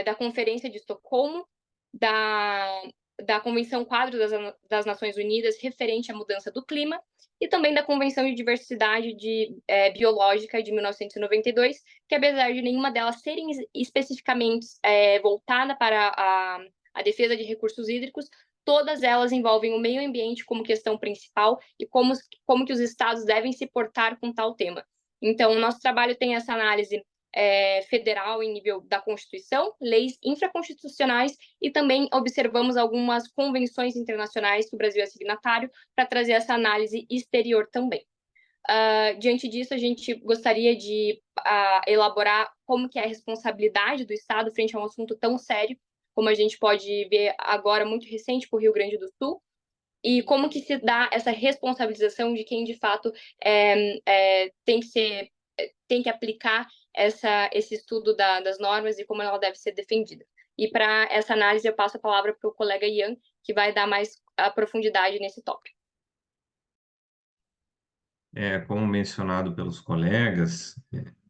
da Conferência de Estocolmo, da Convenção Quadro das Nações Unidas referente à mudança do clima, e também da Convenção de Diversidade Biológica de 1992, que apesar de nenhuma delas serem especificamente voltada para a defesa de recursos hídricos, todas elas envolvem o meio ambiente como questão principal e como que os estados devem se portar com tal tema. Então, o nosso trabalho tem essa análise federal em nível da Constituição, leis infraconstitucionais e também observamos algumas convenções internacionais que o Brasil é signatário para trazer essa análise exterior também. Diante disso, a gente gostaria de elaborar como que é a responsabilidade do Estado frente a um assunto tão sério, como a gente pode ver agora, muito recente, para o Rio Grande do Sul, e como que se dá essa responsabilização de quem, de fato, tem que aplicar esse estudo das normas e como ela deve ser defendida. E para essa análise, eu passo a palavra para o colega Ian, que vai dar mais profundidade nesse tópico. Como mencionado pelos colegas,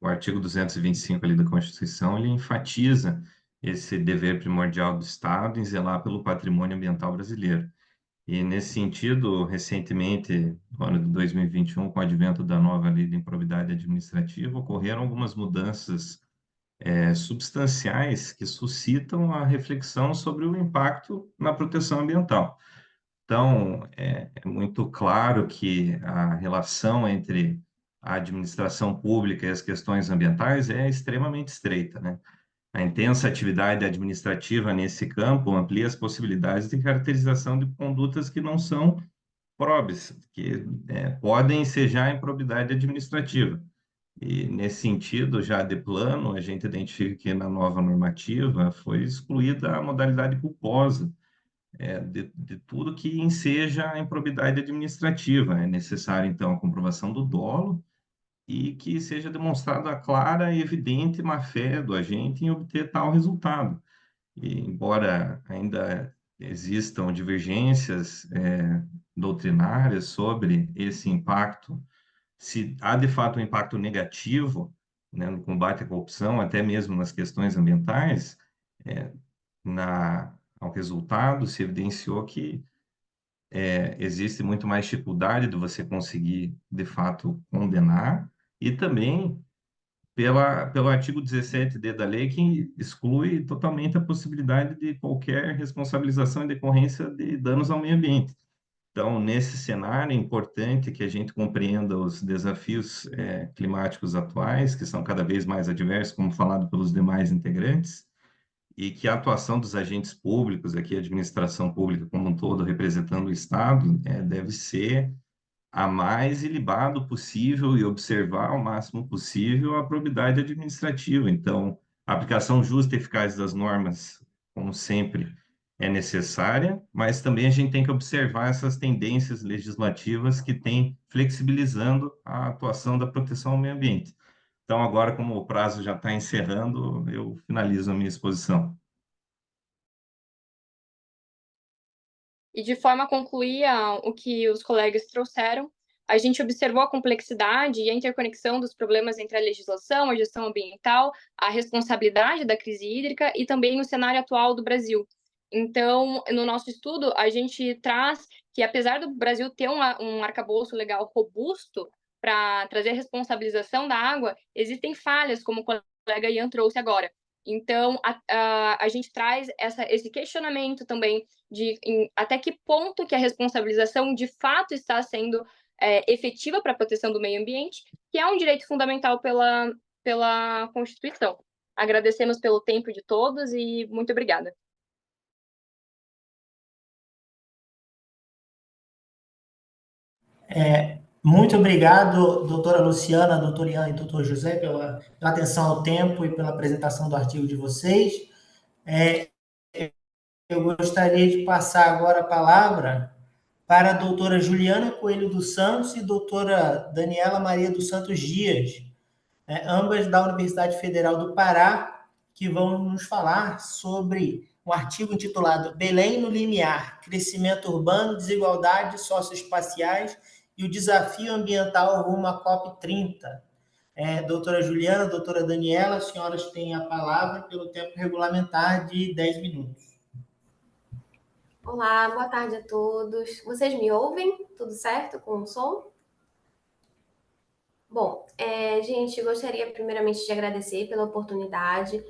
o artigo 225 ali da Constituição, ele enfatiza esse dever primordial do Estado em zelar pelo patrimônio ambiental brasileiro. E, nesse sentido, recentemente, no ano de 2021, com o advento da nova Lei de Improbidade Administrativa, ocorreram algumas mudanças substanciais que suscitam a reflexão sobre o impacto na proteção ambiental. Então, é muito claro que a relação entre a administração pública e as questões ambientais é extremamente estreita, né? A intensa atividade administrativa nesse campo amplia as possibilidades de caracterização de condutas que não são próprias, que podem ensejar improbidade administrativa. E, nesse sentido, já de plano, a gente identifica que na nova normativa foi excluída a modalidade culposa de tudo que enseja a improbidade administrativa. É necessário, então, a comprovação do dolo e que seja demonstrada a clara e evidente má-fé do agente em obter tal resultado. E, embora ainda existam divergências doutrinárias sobre esse impacto, se há de fato um impacto negativo, né, no combate à corrupção, até mesmo nas questões ambientais, ao resultado se evidenciou que existe muito mais dificuldade de você conseguir, de fato, condenar, e também pelo artigo 17D da lei, que exclui totalmente a possibilidade de qualquer responsabilização em decorrência de danos ao meio ambiente. Então, nesse cenário, é importante que a gente compreenda os desafios climáticos atuais, que são cada vez mais adversos, como falado pelos demais integrantes, e que a atuação dos agentes públicos, aqui a administração pública como um todo, representando o Estado, deve ser a mais ilibado possível e observar ao máximo possível a probidade administrativa. Então, a aplicação justa e eficaz das normas, como sempre, é necessária, mas também a gente tem que observar essas tendências legislativas que têm flexibilizando a atuação da proteção ao meio ambiente. Então, agora, como o prazo já está encerrando, eu finalizo a minha exposição. E de forma a concluir o que os colegas trouxeram, a gente observou a complexidade e a interconexão dos problemas entre a legislação, a gestão ambiental, a responsabilidade da crise hídrica e também o cenário atual do Brasil. Então, no nosso estudo, a gente traz que, apesar do Brasil ter um arcabouço legal robusto para trazer a responsabilização da água, existem falhas, como o colega Ian trouxe agora. Então, a gente traz esse questionamento também de até que ponto que a responsabilização de fato está sendo efetiva para a proteção do meio ambiente, que é um direito fundamental pela Constituição. Agradecemos pelo tempo de todos e muito obrigada. Muito obrigado, doutora Luciana, doutor Ian e doutor José, pela atenção ao tempo e pela apresentação do artigo de vocês. Eu gostaria de passar agora a palavra para a doutora Juliana Coelho dos Santos e doutora Daniela Maria dos Santos Dias, ambas da Universidade Federal do Pará, que vão nos falar sobre um artigo intitulado Belém no Limiar, Crescimento Urbano, Desigualdades Socioespaciais e o Desafio Ambiental rumo à COP30. Doutora Juliana, doutora Daniela, as senhoras têm a palavra pelo tempo regulamentar de 10 minutos. Olá, boa tarde a todos. Vocês me ouvem? Tudo certo com o som? Bom, gente, gostaria primeiramente de agradecer pela oportunidade.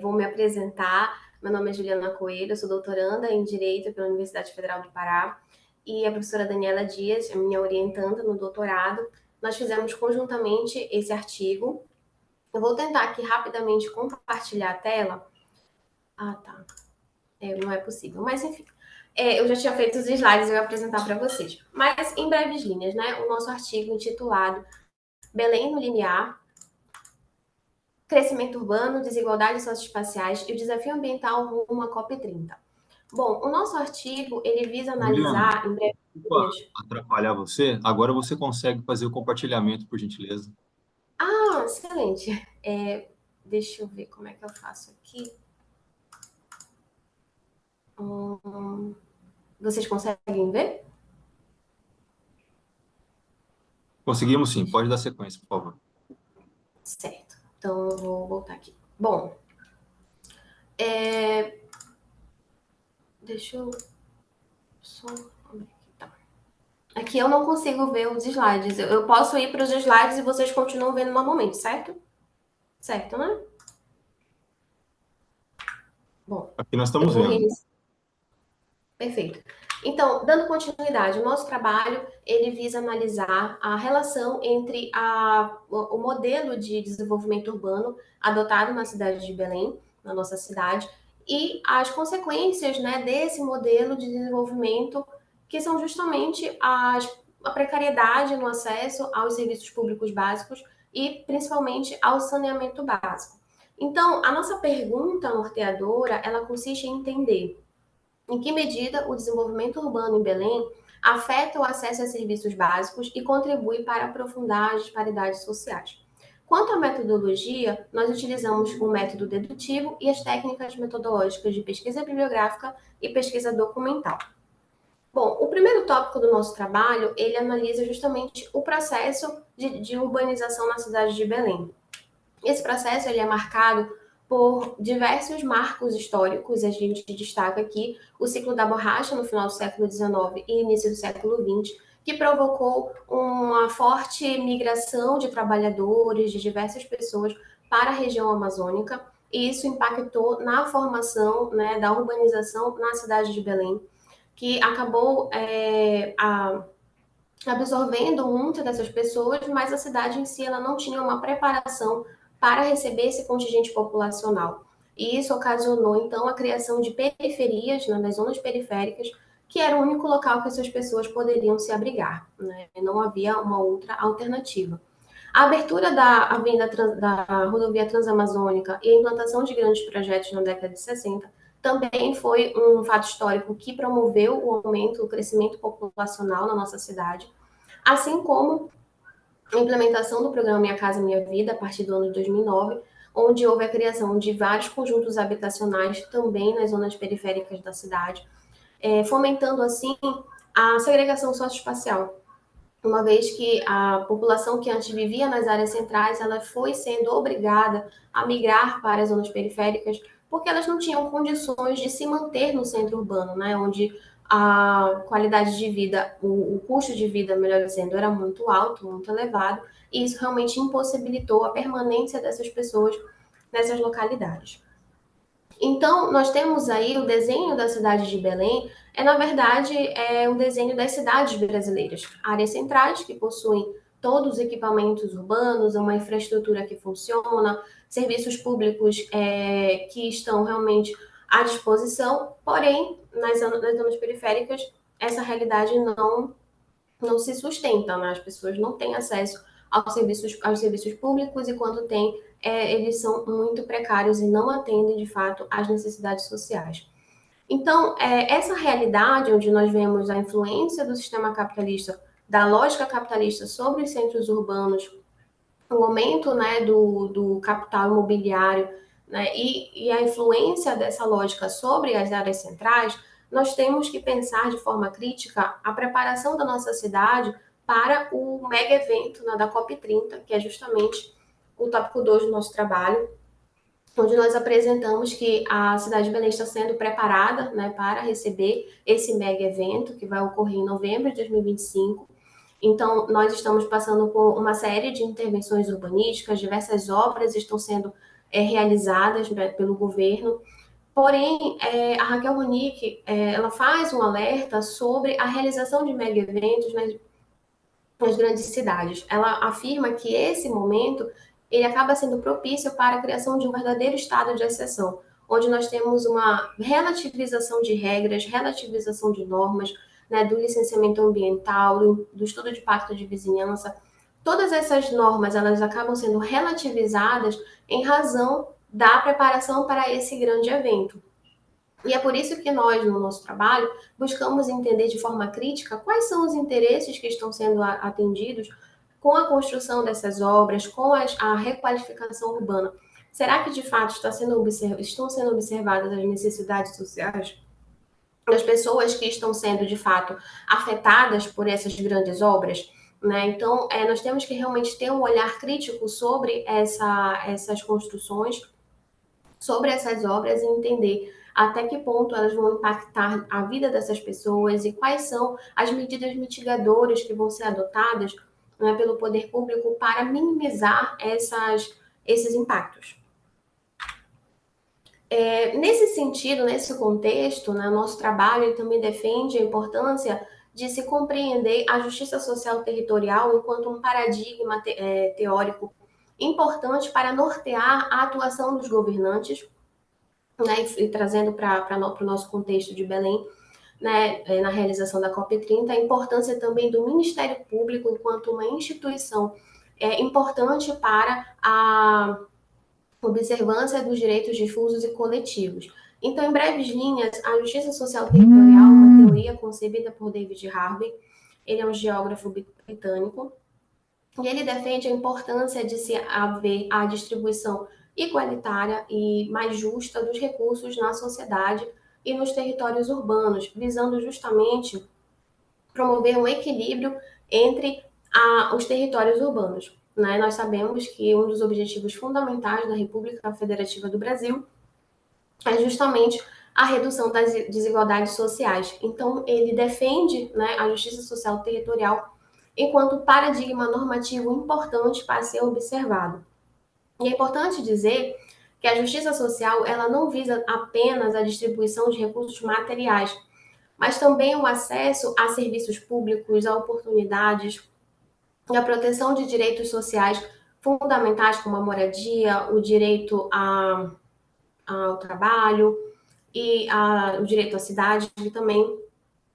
Vou me apresentar. Meu nome é Juliana Coelho, eu sou doutoranda em Direito pela Universidade Federal do Pará e a professora Daniela Dias, minha orientanda no doutorado. Nós fizemos conjuntamente esse artigo, Eu vou tentar aqui rapidamente compartilhar a tela. Ah, tá. Não é possível, mas enfim. Eu já tinha feito os slides, eu ia apresentar para vocês. Mas, em breves linhas, né? O nosso artigo intitulado Belém no Limiar, Crescimento Urbano, Desigualdades Socioespaciais e o Desafio Ambiental rumo à COP30. Bom, o nosso artigo, ele visa analisar Juliana, em breves desculpa linhas... atrapalhar você. Agora você consegue fazer o compartilhamento, por gentileza. Ah, excelente. Deixa eu ver como é que eu faço aqui. Vocês conseguem ver? Conseguimos sim, pode dar sequência, por favor. Certo. Então, eu vou voltar aqui. Bom, deixa eu só... Tá. Aqui eu não consigo ver os slides. Eu posso ir para os slides e vocês continuam vendo normalmente, certo? Certo, né? Bom, Aqui nós eu estamos vou vendo. reiniciar. Perfeito. Então, dando continuidade, o nosso trabalho, ele visa analisar a relação entre o modelo de desenvolvimento urbano adotado na cidade de Belém, na nossa cidade, e as consequências, né, desse modelo de desenvolvimento, que são justamente a precariedade no acesso aos serviços públicos básicos e, principalmente, ao saneamento básico. Então, a nossa pergunta norteadora, ela consiste em entender em que medida o desenvolvimento urbano em Belém afeta o acesso a serviços básicos e contribui para aprofundar as disparidades sociais. Quanto à metodologia, nós utilizamos o método dedutivo e as técnicas metodológicas de pesquisa bibliográfica e pesquisa documental. Bom, o primeiro tópico do nosso trabalho, ele analisa justamente o processo de urbanização na cidade de Belém. Esse processo ele é marcado por diversos marcos históricos, a gente destaca aqui o ciclo da borracha no final do século XIX e início do século XX, que provocou uma forte migração de trabalhadores, de diversas pessoas para a região amazônica, e isso impactou na formação, né, da urbanização na cidade de Belém, que acabou absorvendo muitas dessas pessoas, mas a cidade em si ela não tinha uma preparação para receber esse contingente populacional. E isso ocasionou, então, a criação de periferias, né, das zonas periféricas, que era o único local que essas pessoas poderiam se abrigar, né? Não havia uma outra alternativa. A abertura da rodovia transamazônica e a implantação de grandes projetos na década de 60 também foi um fato histórico que promoveu o aumento, o crescimento populacional na nossa cidade, assim como a implementação do programa Minha Casa Minha Vida, a partir do ano de 2009, onde houve a criação de vários conjuntos habitacionais também nas zonas periféricas da cidade, fomentando assim a segregação socioespacial, uma vez que a população que antes vivia nas áreas centrais, ela foi sendo obrigada a migrar para as zonas periféricas, porque elas não tinham condições de se manter no centro urbano, né, onde a qualidade de vida, o custo de vida, melhor dizendo, era muito alto, muito elevado, e isso realmente impossibilitou a permanência dessas pessoas nessas localidades. Então, nós temos aí o desenho da cidade de Belém, na verdade, um desenho das cidades brasileiras. Áreas centrais, que possuem todos os equipamentos urbanos, uma infraestrutura que funciona, serviços públicos que estão realmente à disposição, porém, nas zonas periféricas, essa realidade não se sustenta, né? As pessoas não têm acesso aos serviços públicos e quando têm, eles são muito precários e não atendem, de fato, às necessidades sociais. Então, essa realidade onde nós vemos a influência do sistema capitalista, da lógica capitalista sobre os centros urbanos, o aumento, né, do capital imobiliário, né, e a influência dessa lógica sobre as áreas centrais, nós temos que pensar de forma crítica a preparação da nossa cidade para o mega evento, né, da COP30, que é justamente o tópico 2 do nosso trabalho, onde nós apresentamos que a cidade de Belém está sendo preparada, né, para receber esse mega evento, que vai ocorrer em novembro de 2025. Então, nós estamos passando por uma série de intervenções urbanísticas, diversas obras estão sendo realizadas, né, pelo governo. Porém, a Raquel Ronick, ela faz um alerta sobre a realização de mega eventos nas grandes cidades. Ela afirma que esse momento ele acaba sendo propício para a criação de um verdadeiro estado de exceção, onde nós temos uma relativização de regras, relativização de normas, né, do licenciamento ambiental, do estudo de pacto de vizinhança. Todas essas normas, elas acabam sendo relativizadas em razão da preparação para esse grande evento. E é por isso que nós, no nosso trabalho, buscamos entender de forma crítica quais são os interesses que estão sendo atendidos com a construção dessas obras, com a requalificação urbana. Será que, de fato, estão sendo observadas as necessidades sociais das pessoas que estão sendo, de fato, afetadas por essas grandes obras? Né? Então, nós temos que realmente ter um olhar crítico sobre essas construções, sobre essas obras, e entender até que ponto elas vão impactar a vida dessas pessoas e quais são as medidas mitigadoras que vão ser adotadas, né, pelo poder público para minimizar esses impactos. Nesse sentido, nesse contexto, né, nosso trabalho também defende a importância de se compreender a justiça social territorial enquanto um paradigma teórico importante para nortear a atuação dos governantes, né, e trazendo para o nosso contexto de Belém, né, na realização da COP30, a importância também do Ministério Público enquanto uma instituição importante para a observância dos direitos difusos e coletivos. Então, em breves linhas, a justiça social territorial é uma teoria concebida por David Harvey. Ele é um geógrafo britânico, e ele defende a importância de se haver a distribuição igualitária e mais justa dos recursos na sociedade e nos territórios urbanos, visando justamente promover um equilíbrio entre os territórios urbanos. Né? Nós sabemos que um dos objetivos fundamentais da República Federativa do Brasil é justamente a redução das desigualdades sociais. Então, ele defende, né, a justiça social territorial enquanto paradigma normativo importante para ser observado. E é importante dizer que a justiça social ela não visa apenas a distribuição de recursos materiais, mas também o acesso a serviços públicos, a oportunidades, e a proteção de direitos sociais fundamentais como a moradia, o direito ao trabalho e o direito à cidade, que também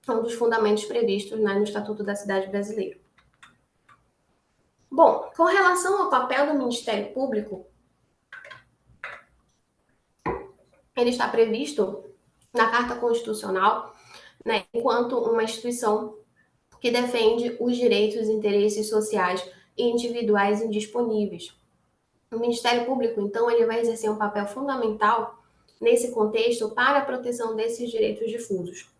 é um dos fundamentos previstos, né, no Estatuto da Cidade Brasileira. Bom, com relação ao papel do Ministério Público, ele está previsto na Carta Constitucional, né, enquanto uma instituição que defende os direitos e interesses sociais e individuais indisponíveis. O Ministério Público, então, ele vai exercer um papel fundamental nesse contexto para a proteção desses direitos difusos.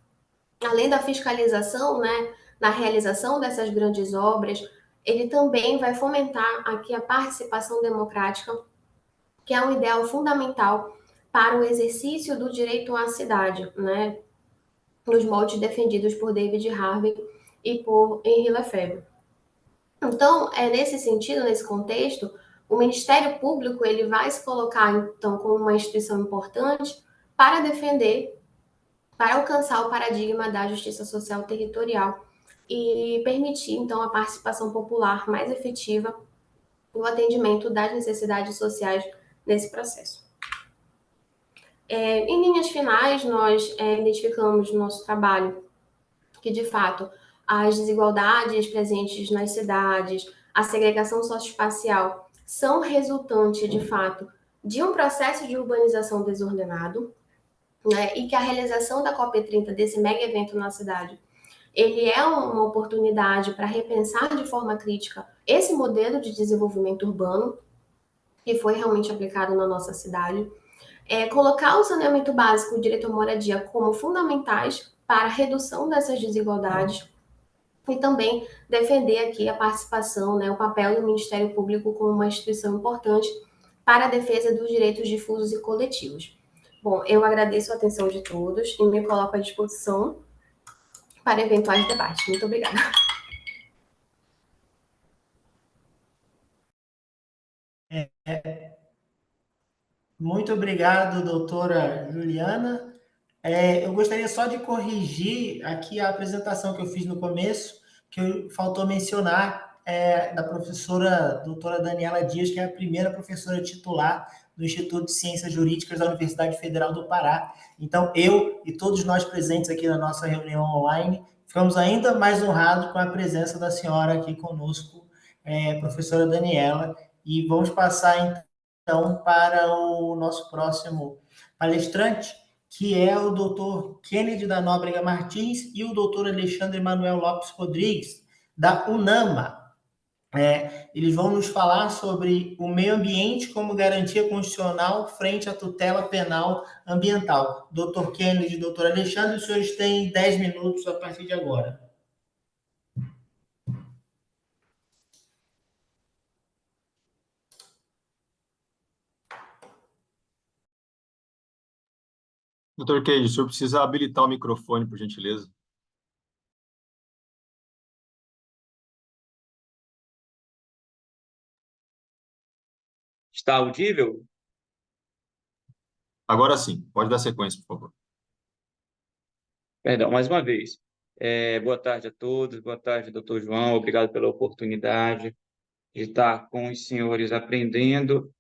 Além da fiscalização, né, na realização dessas grandes obras, ele também vai fomentar aqui a participação democrática, que é um ideal fundamental para o exercício do direito à cidade, né, nos moldes defendidos por David Harvey e por Henri Lefebvre. Então, nesse sentido, nesse contexto, o Ministério Público ele vai se colocar, então, como uma instituição importante para defender, para alcançar o paradigma da justiça social territorial e permitir, então, a participação popular mais efetiva no atendimento das necessidades sociais nesse processo. Em linhas finais, nós identificamos no nosso trabalho que, de fato, as desigualdades presentes nas cidades, a segregação socioespacial, são resultantes, de fato, de um processo de urbanização desordenado, né? E que a realização da COP30, desse mega evento na cidade, ele é uma oportunidade para repensar de forma crítica esse modelo de desenvolvimento urbano que foi realmente aplicado na nossa cidade, colocar o saneamento básico e o direito à moradia como fundamentais para a redução dessas desigualdades e também defender aqui a participação, né, o papel do Ministério Público como uma instituição importante para a defesa dos direitos difusos e coletivos. Bom, eu agradeço a atenção de todos e me coloco à disposição para eventuais debates. Muito obrigada. Muito obrigado, doutora Juliana. Eu gostaria só de corrigir aqui a apresentação que eu fiz no começo, que faltou mencionar da professora doutora Daniela Dias, que é a primeira professora titular do Instituto de Ciências Jurídicas da Universidade Federal do Pará. Então, eu e todos nós presentes aqui na nossa reunião online, ficamos ainda mais honrados com a presença da senhora aqui conosco, professora Daniela, e vamos passar, então, para o nosso próximo palestrante, que é o doutor Kennedy da Nóbrega Martins e o doutor Alexandre Manuel Lopes Rodrigues, da UNAMA. Eles vão nos falar sobre o meio ambiente como garantia constitucional frente à tutela penal ambiental. Doutor Kennedy e doutor Alexandre, os senhores têm 10 minutos a partir de agora. Doutor Kennedy, o senhor precisa habilitar o microfone, por gentileza. Está audível? Agora sim, pode dar sequência, por favor. Perdão, mais uma vez. Boa tarde a todos, boa tarde, doutor João, obrigado pela oportunidade de estar com os senhores aprendendo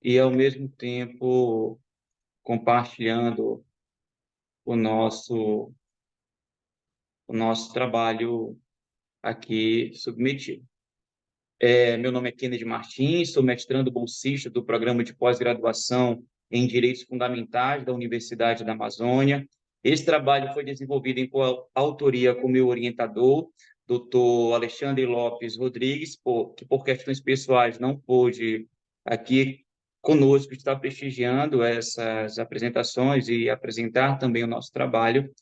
e, ao mesmo tempo, compartilhando o nosso trabalho aqui submetido. Meu nome é Kennedy Martins, sou mestrando bolsista do Programa de Pós-Graduação em Direitos Fundamentais da Universidade da Amazônia. Esse trabalho foi desenvolvido em autoria com meu orientador, doutor Alexandre Lopes Rodrigues, que por questões pessoais não pôde aqui conosco estar prestigiando essas apresentações e apresentar também o nosso trabalho.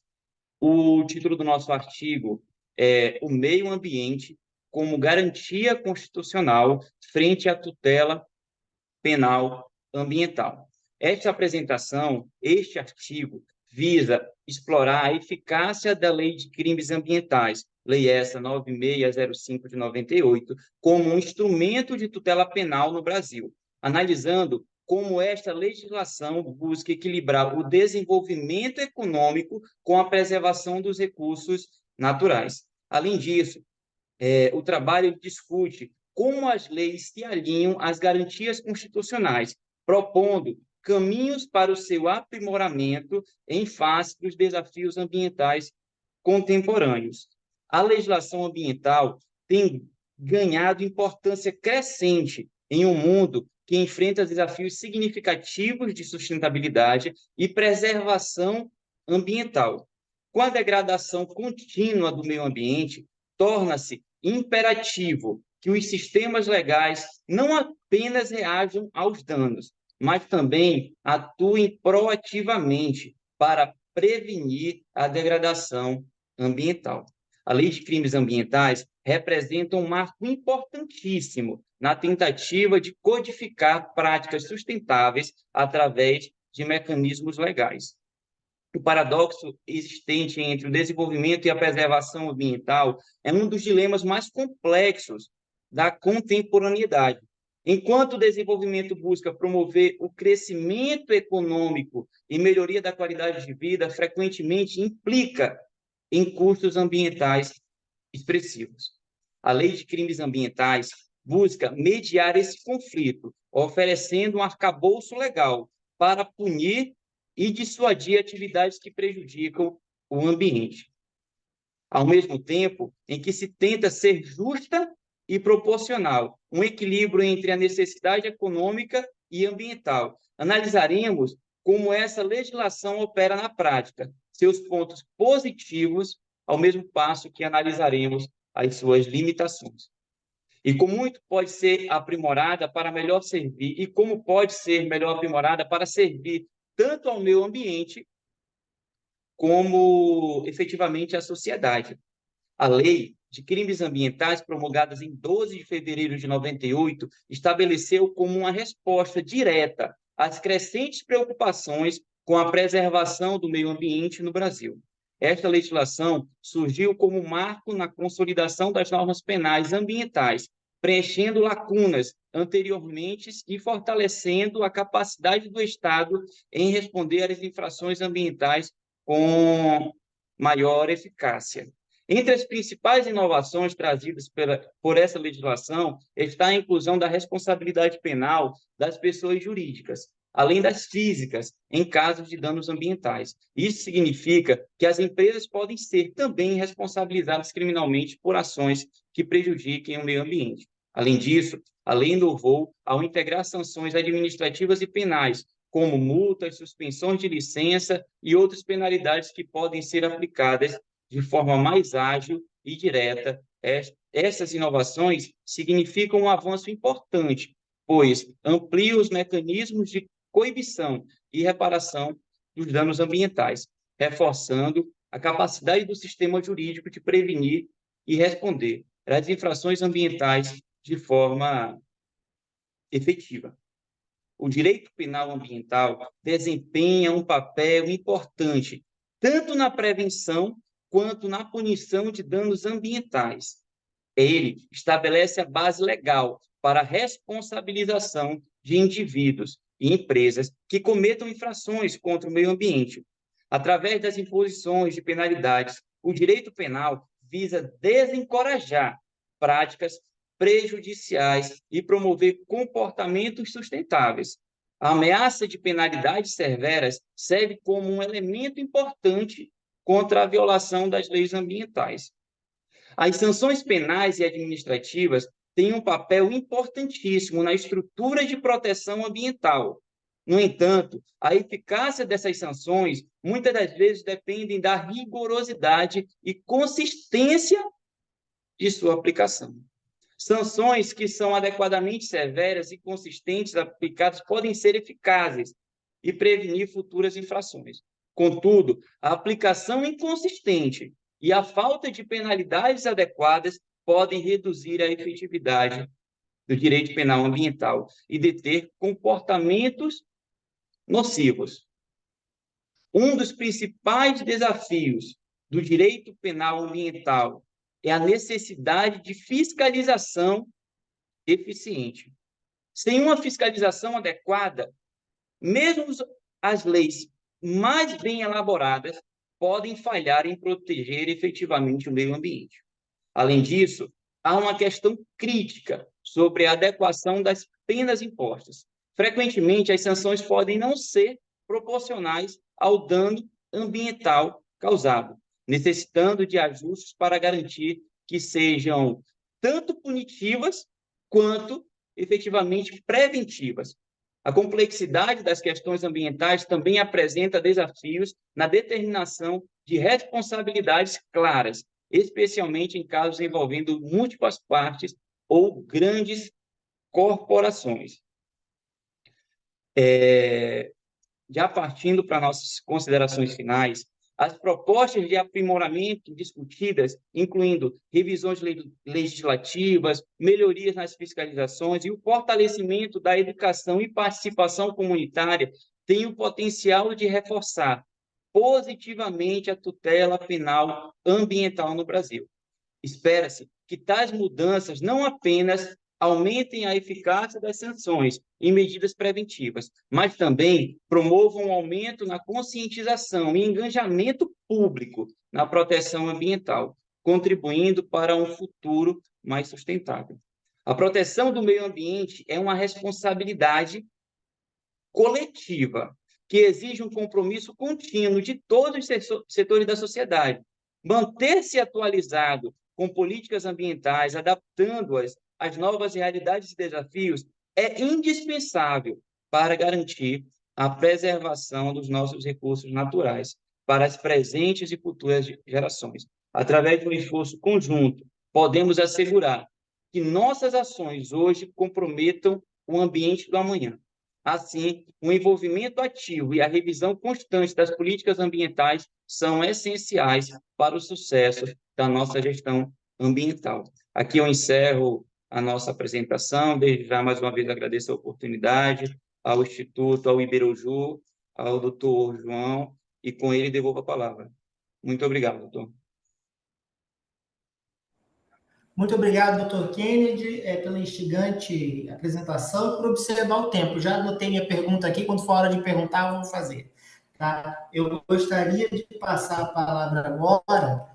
O título do nosso artigo é O Meio Ambiente como Garantia Constitucional frente à Tutela Penal Ambiental. Esta apresentação, este artigo, visa explorar a eficácia da Lei de Crimes Ambientais, Lei essa 9605 de 98, como um instrumento de tutela penal no Brasil, analisando como esta legislação busca equilibrar o desenvolvimento econômico com a preservação dos recursos naturais. Além disso, o trabalho discute como as leis se alinham às garantias constitucionais, propondo caminhos para o seu aprimoramento em face dos desafios ambientais contemporâneos. A legislação ambiental tem ganhado importância crescente em um mundo que enfrenta desafios significativos de sustentabilidade e preservação ambiental. Com a degradação contínua do meio ambiente, torna-se imperativo que os sistemas legais não apenas reajam aos danos, mas também atuem proativamente para prevenir a degradação ambiental. A Lei de Crimes Ambientais representa um marco importantíssimo na tentativa de codificar práticas sustentáveis através de mecanismos legais. O paradoxo existente entre o desenvolvimento e a preservação ambiental é um dos dilemas mais complexos da contemporaneidade. Enquanto o desenvolvimento busca promover o crescimento econômico e melhoria da qualidade de vida, frequentemente implica em custos ambientais expressivos. A Lei de Crimes Ambientais busca mediar esse conflito, oferecendo um arcabouço legal para punir e dissuadir atividades que prejudicam o ambiente. Ao mesmo tempo em que se tenta ser justa e proporcional, um equilíbrio entre a necessidade econômica e ambiental. Analisaremos como essa legislação opera na prática, seus pontos positivos, ao mesmo passo que analisaremos as suas limitações. E como muito pode ser aprimorada para melhor servir, e como pode ser melhor aprimorada para servir tanto ao meio ambiente como efetivamente à sociedade. A Lei de Crimes Ambientais, promulgada em 12 de fevereiro de 98, estabeleceu como uma resposta direta às crescentes preocupações com a preservação do meio ambiente no Brasil. Esta legislação surgiu como marco na consolidação das normas penais ambientais, preenchendo lacunas anteriormente e fortalecendo a capacidade do Estado em responder às infrações ambientais com maior eficácia. Entre as principais inovações trazidas por essa legislação está a inclusão da responsabilidade penal das pessoas jurídicas, além das físicas, em casos de danos ambientais. Isso significa que as empresas podem ser também responsabilizadas criminalmente por ações que prejudiquem o meio ambiente. Além disso, a lei inovou ao integrar sanções administrativas e penais, como multas, suspensões de licença e outras penalidades que podem ser aplicadas de forma mais ágil e direta. Essas inovações significam um avanço importante, pois ampliam os mecanismos de coibição e reparação dos danos ambientais, reforçando a capacidade do sistema jurídico de prevenir e responder às infrações ambientais de forma efetiva. O direito penal ambiental desempenha um papel importante, tanto na prevenção quanto na punição de danos ambientais. Ele estabelece a base legal para a responsabilização de indivíduos e empresas que cometam infrações contra o meio ambiente. Através das imposições de penalidades, o direito penal visa desencorajar práticas prejudiciais e promover comportamentos sustentáveis. A ameaça de penalidades severas serve como um elemento importante contra a violação das leis ambientais. As sanções penais e administrativas têm um papel importantíssimo na estrutura de proteção ambiental. No entanto, a eficácia dessas sanções muitas das vezes dependem da rigorosidade e consistência de sua aplicação. Sanções que são adequadamente severas e consistentes aplicadas podem ser eficazes e prevenir futuras infrações. Contudo, a aplicação inconsistente e a falta de penalidades adequadas podem reduzir a efetividade do direito penal ambiental e deter comportamentos nocivos. Um dos principais desafios do direito penal ambiental é a necessidade de fiscalização eficiente. Sem uma fiscalização adequada, mesmo as leis mais bem elaboradas podem falhar em proteger efetivamente o meio ambiente. Além disso, há uma questão crítica sobre a adequação das penas impostas. Frequentemente, as sanções podem não ser proporcionais ao dano ambiental causado, necessitando de ajustes para garantir que sejam tanto punitivas quanto efetivamente preventivas. A complexidade das questões ambientais também apresenta desafios na determinação de responsabilidades claras, especialmente em casos envolvendo múltiplas partes ou grandes corporações. Já partindo para nossas considerações finais, as propostas de aprimoramento discutidas, incluindo revisões legislativas, melhorias nas fiscalizações e o fortalecimento da educação e participação comunitária, têm o potencial de reforçar positivamente a tutela penal ambiental no Brasil. Espera-se que tais mudanças não apenas aumentem a eficácia das sanções e medidas preventivas, mas também promovam um aumento na conscientização e engajamento público na proteção ambiental, contribuindo para um futuro mais sustentável. A proteção do meio ambiente é uma responsabilidade coletiva, que exige um compromisso contínuo de todos os setores da sociedade. Manter-se atualizado com políticas ambientais, adaptando-as às novas realidades e desafios, é indispensável para garantir a preservação dos nossos recursos naturais para as presentes e futuras gerações. Através de um esforço conjunto, podemos assegurar que nossas ações hoje comprometam o ambiente do amanhã. Assim, o envolvimento ativo e a revisão constante das políticas ambientais são essenciais para o sucesso da nossa gestão ambiental. Aqui eu encerro a nossa apresentação. Desde já, mais uma vez, agradeço a oportunidade ao Instituto, ao Iberoju, ao doutor João, e com ele devolvo a palavra. Muito obrigado, doutor. Muito obrigado, doutor Kennedy, pela instigante apresentação e por observar o tempo. Já anotei minha pergunta aqui, quando for a hora de perguntar, eu vou fazer. Tá? Eu gostaria de passar a palavra agora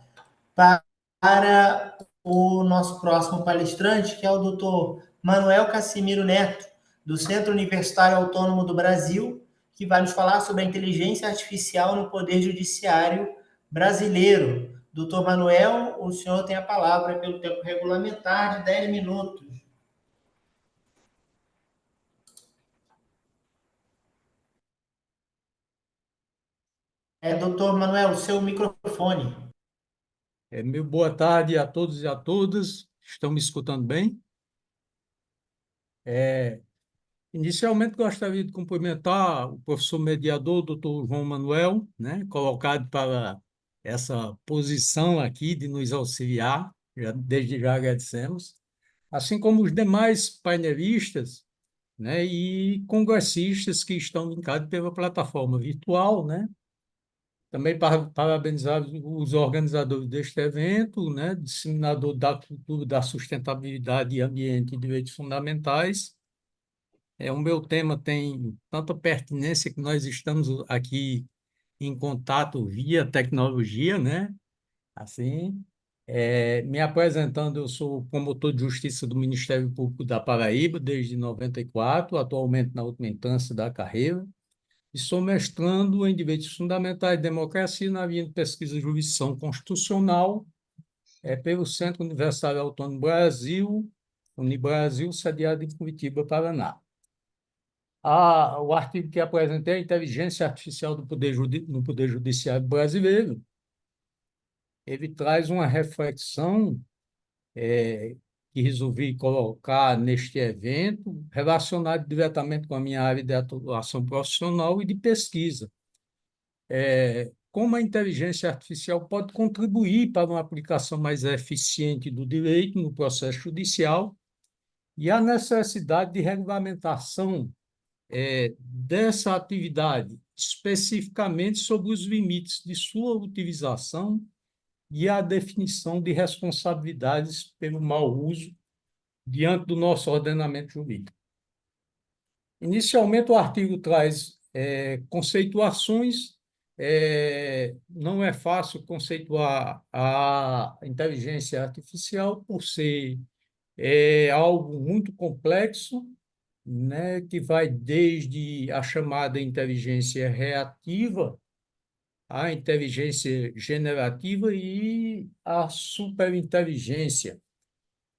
para para o nosso próximo palestrante, que é o doutor Manuel Cassimiro Neto, do Centro Universitário Autônomo do Brasil, que vai nos falar sobre a inteligência artificial no Poder Judiciário brasileiro. Doutor Manuel, o senhor tem a palavra pelo tempo regulamentar de 10 minutos. Doutor Manuel, o seu microfone. Meu boa tarde a todos e a todas. Estão me escutando bem? Inicialmente, gostaria de cumprimentar o professor mediador, doutor João Manuel, né, colocado para essa posição aqui de nos auxiliar, desde já agradecemos, assim como os demais painelistas, né, e congressistas que estão linkados pela plataforma virtual, né. Também parabenizar os organizadores deste evento, né, disseminador da cultura da sustentabilidade, ambiente e direitos fundamentais. O meu tema tem tanta pertinência que nós estamos aqui em contato via tecnologia, né? Assim, me apresentando, eu sou promotor de justiça do Ministério Público da Paraíba desde 94, atualmente na última instância da carreira, e sou mestrando em Direitos Fundamentais e Democracia na linha de pesquisa e jurisdição constitucional, pelo Centro Universitário Autônomo Brasil, Unibrasil, sediado em Curitiba, Paraná. O artigo que apresentei, a inteligência artificial no Poder Judiciário brasileiro, ele traz uma reflexão que resolvi colocar neste evento, relacionado diretamente com a minha área de atuação profissional e de pesquisa. Como a inteligência artificial pode contribuir para uma aplicação mais eficiente do direito no processo judicial e a necessidade de regulamentação dessa atividade, especificamente sobre os limites de sua utilização e a definição de responsabilidades pelo mau uso diante do nosso ordenamento jurídico. Inicialmente, o artigo traz conceituações. Não é fácil conceituar a inteligência artificial por ser algo muito complexo, né, que vai desde a chamada inteligência reativa, a inteligência generativa e a superinteligência.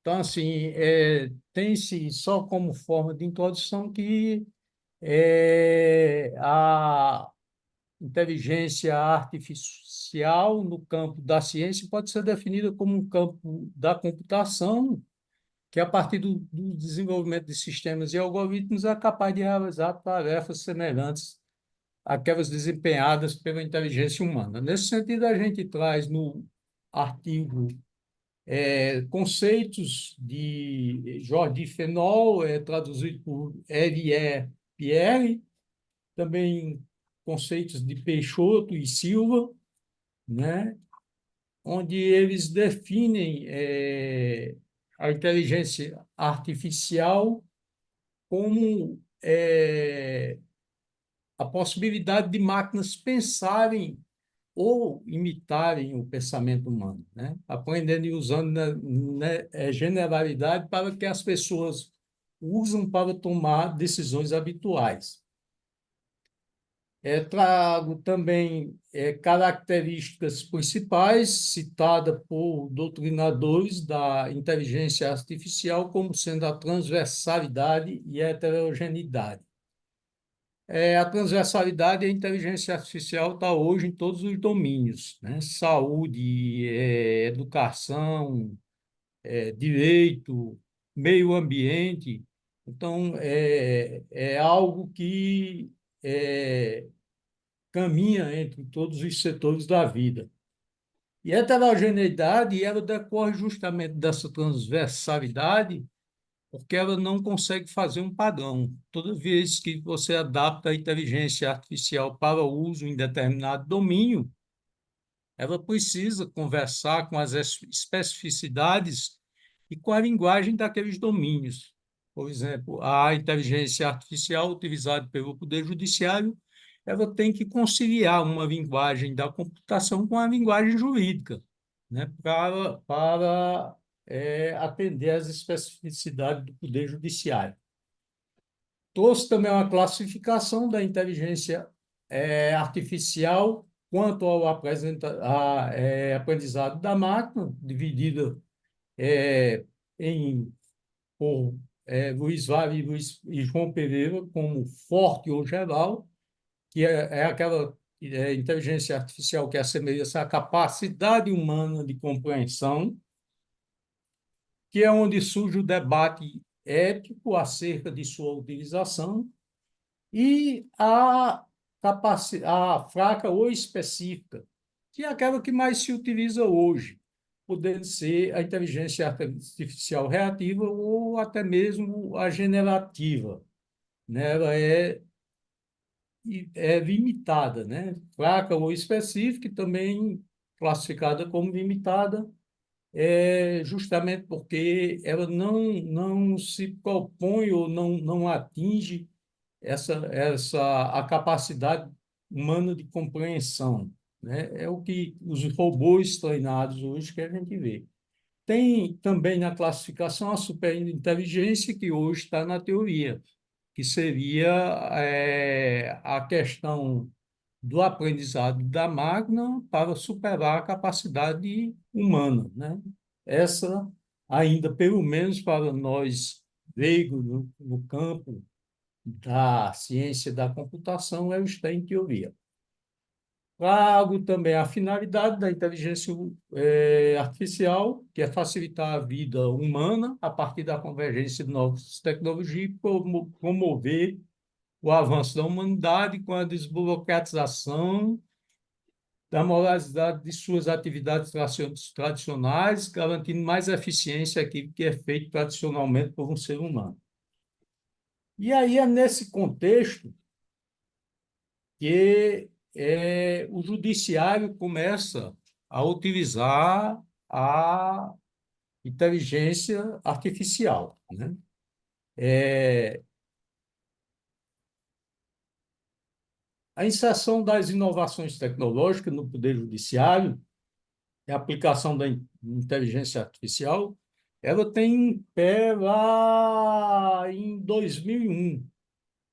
Então, assim, tem-se só como forma de introdução que a inteligência artificial no campo da ciência pode ser definida como um campo da computação que, a partir do desenvolvimento de sistemas e algoritmos, é capaz de realizar tarefas semelhantes àquelas desempenhadas pela inteligência humana. Nesse sentido, a gente traz no artigo conceitos de Jordi Fenol, traduzido por L.E. Pierre, também conceitos de Peixoto e Silva, né, onde eles definem a inteligência artificial como a possibilidade de máquinas pensarem ou imitarem o pensamento humano, né? Aprendendo e usando generalidade para que as pessoas usam para tomar decisões habituais. Trago também características principais citadas por doutrinadores da inteligência artificial como sendo a transversalidade e a heterogeneidade. A transversalidade e a inteligência artificial está hoje em todos os domínios, né? Saúde, educação, direito, meio ambiente. Então, é algo que caminha entre todos os setores da vida. E a heterogeneidade, ela decorre justamente dessa transversalidade, porque ela não consegue fazer um padrão. Toda vez que você adapta a inteligência artificial para o uso em determinado domínio, ela precisa conversar com as especificidades e com a linguagem daqueles domínios. Por exemplo, a inteligência artificial utilizada pelo Poder Judiciário, ela tem que conciliar uma linguagem da computação com a linguagem jurídica. né, atender às especificidades do Poder Judiciário. Trouxe também uma classificação da inteligência artificial quanto ao aprendizado da máquina, dividida por Luiz Vale e João Pereira como forte ou geral, que é aquela inteligência artificial que assemelha-se à capacidade humana de compreensão, que é onde surge o debate ético acerca de sua utilização, e a fraca ou específica, que é aquela que mais se utiliza hoje, podendo ser a inteligência artificial reativa ou até mesmo a generativa, né? Ela é limitada, né? Fraca ou específica, e também classificada como limitada, justamente porque ela não se propõe ou não atinge a capacidade humana de compreensão, né? É o que os robôs treinados hoje que a gente vê. Tem também na classificação a superinteligência, que hoje está na teoria, que seria a questão do aprendizado da máquina para superar a capacidade humana, né? Essa, ainda, pelo menos para nós leigos no campo da ciência da computação, está em teoria. Trago também a finalidade da inteligência artificial, que é facilitar a vida humana a partir da convergência de novas tecnologias e promover o avanço da humanidade com a desburocratização da morosidade de suas atividades tradicionais, garantindo mais eficiência àquilo que é feito tradicionalmente por um ser humano. E aí é nesse contexto que o judiciário começa a utilizar a inteligência artificial, né? A inserção das inovações tecnológicas no Poder Judiciário e a aplicação da inteligência artificial, ela tem pé lá em 2001,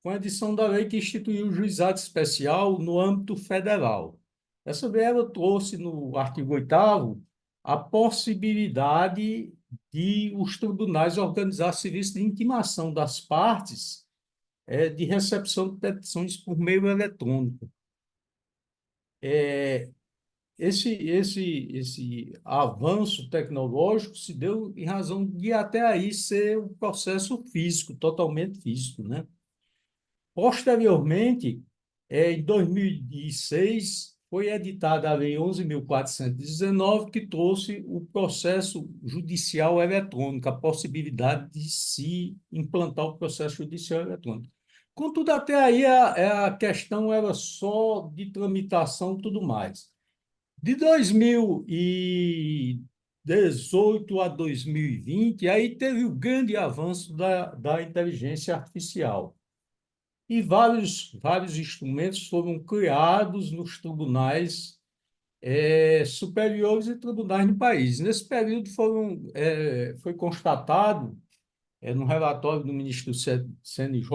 com a edição da lei que instituiu o juizado especial no âmbito federal. Essa lei ela trouxe, no artigo 8º, a possibilidade de os tribunais organizar serviço de intimação das partes de recepção de petições por meio eletrônico. Esse avanço tecnológico se deu em razão de até aí ser um processo físico, totalmente físico, né? Posteriormente, em 2006, foi editada a Lei 11.419, que trouxe o processo judicial eletrônico, a possibilidade de se implantar o processo judicial eletrônico. Contudo, até aí a questão era só de tramitação e tudo mais. De 2018 a 2020, aí teve o grande avanço da inteligência artificial. E vários instrumentos foram criados nos tribunais superiores e tribunais do país. Nesse período foi constatado, no relatório do ministro do CNJ,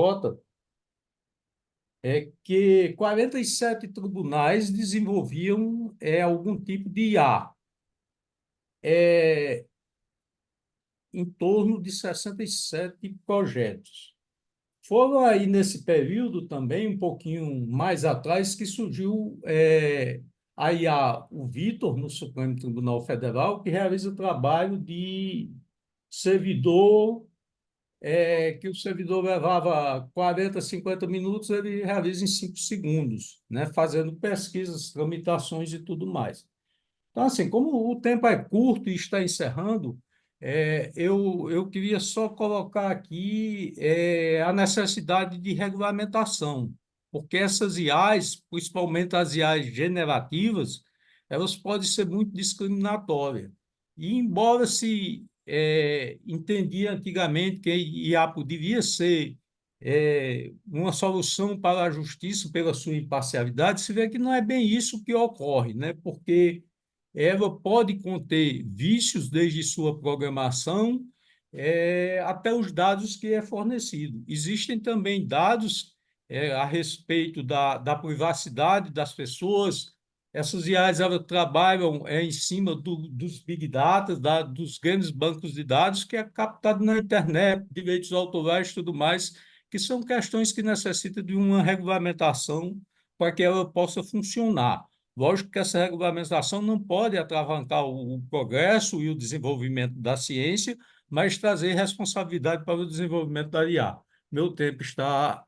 que 47 tribunais desenvolviam algum tipo de IA, em torno de 67 projetos. Foram aí nesse período também, um pouquinho mais atrás, que surgiu a IA, o Vitor, no Supremo Tribunal Federal, que realiza o trabalho de servidor, que o servidor levava 40, 50 minutos, ele realiza em 5 segundos, né, fazendo pesquisas, tramitações e tudo mais. Então, assim, como o tempo é curto e está encerrando, eu queria só colocar aqui a necessidade de regulamentação, porque essas IAs, principalmente as IAs generativas, elas podem ser muito discriminatórias. E, embora se entendia antigamente que IA poderia ser uma solução para a justiça pela sua imparcialidade, se vê que não é bem isso que ocorre, né? Porque ela pode conter vícios desde sua programação até os dados que é fornecido. Existem também dados a respeito da privacidade das pessoas. Essas IAs elas trabalham em cima dos Big Data, dos grandes bancos de dados, que é captado na internet, direitos autorais e tudo mais, que são questões que necessitam de uma regulamentação para que ela possa funcionar. Lógico que essa regulamentação não pode atravancar o progresso e o desenvolvimento da ciência, mas trazer responsabilidade para o desenvolvimento da IA. Meu tempo está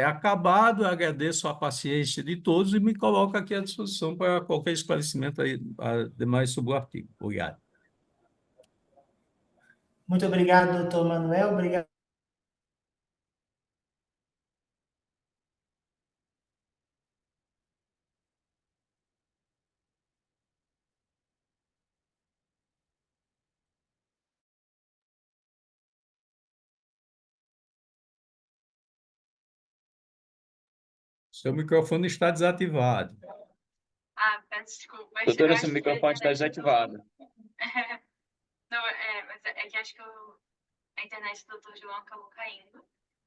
acabado, eu agradeço a paciência de todos e me coloco aqui à disposição para qualquer esclarecimento aí, demais sobre o artigo. Obrigado. Muito obrigado, doutor Manuel. Obrigado. Seu microfone está desativado. Peço desculpas. Doutora, seu microfone está desativado. Não, mas é que acho que a internet do Dr. João acabou caindo.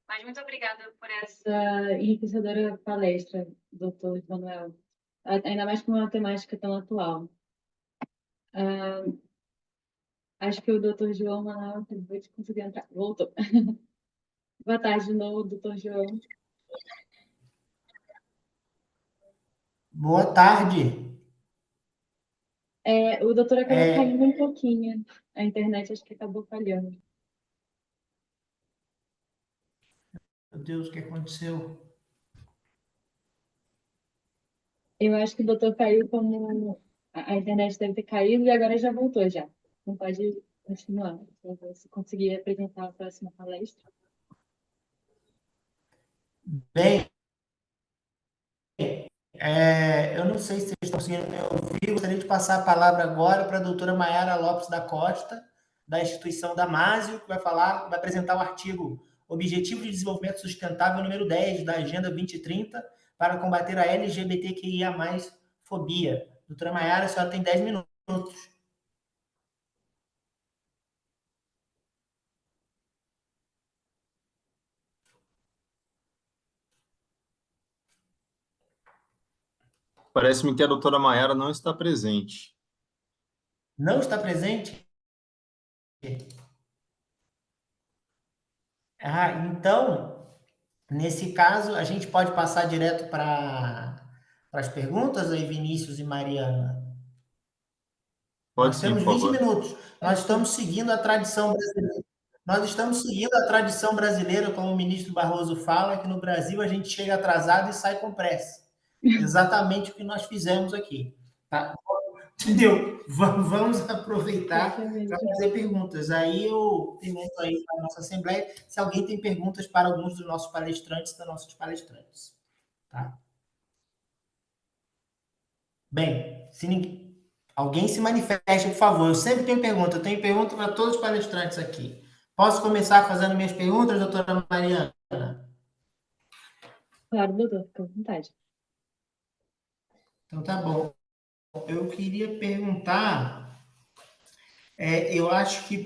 Mas muito obrigada por essa Enriquecedora palestra, doutor Manuel. Ainda mais com uma temática tão atual. Acho que o doutor João Manuel acabou de conseguir entrar. Voltou. Boa tarde de novo, doutor João. Boa tarde. O doutor acabou caindo um pouquinho. A internet acho que acabou falhando. Meu Deus, o que aconteceu? Eu acho que o doutor caiu como... A internet deve ter caído e agora já voltou já. Não pode continuar. Se conseguir apresentar a próxima palestra. Bem, eu não sei se vocês estão conseguindo me ouvir. Eu gostaria de passar a palavra agora para a doutora Maiara Lopes da Costa, da instituição Damásio, que vai apresentar o artigo Objetivo de Desenvolvimento Sustentável número 10 da Agenda 2030 para combater a LGBTQIA+ fobia. Doutora Maiara, a senhora tem 10 minutos. Parece-me que a doutora Maiara não está presente. Não está presente? Então, nesse caso, a gente pode passar direto para as perguntas aí, Vinícius e Mariana? Pode sim, por favor. Nós temos 20 minutos. Nós estamos seguindo a tradição brasileira. Nós estamos seguindo a tradição brasileira, como o ministro Barroso fala, que no Brasil a gente chega atrasado e sai com pressa. Exatamente o que nós fizemos aqui. Tá? Entendeu? Vamos aproveitar para fazer perguntas. Aí eu pergunto aí para a nossa Assembleia se alguém tem perguntas para alguns dos nossos palestrantes, das nossas palestrantes. Tá? Bem, se alguém se manifeste, por favor. Eu sempre tenho pergunta. Eu tenho pergunta para todos os palestrantes aqui. Posso começar fazendo minhas perguntas, doutora Mariana? Claro, doutor. Fica à vontade. Então, tá bom. Eu queria perguntar, eu acho que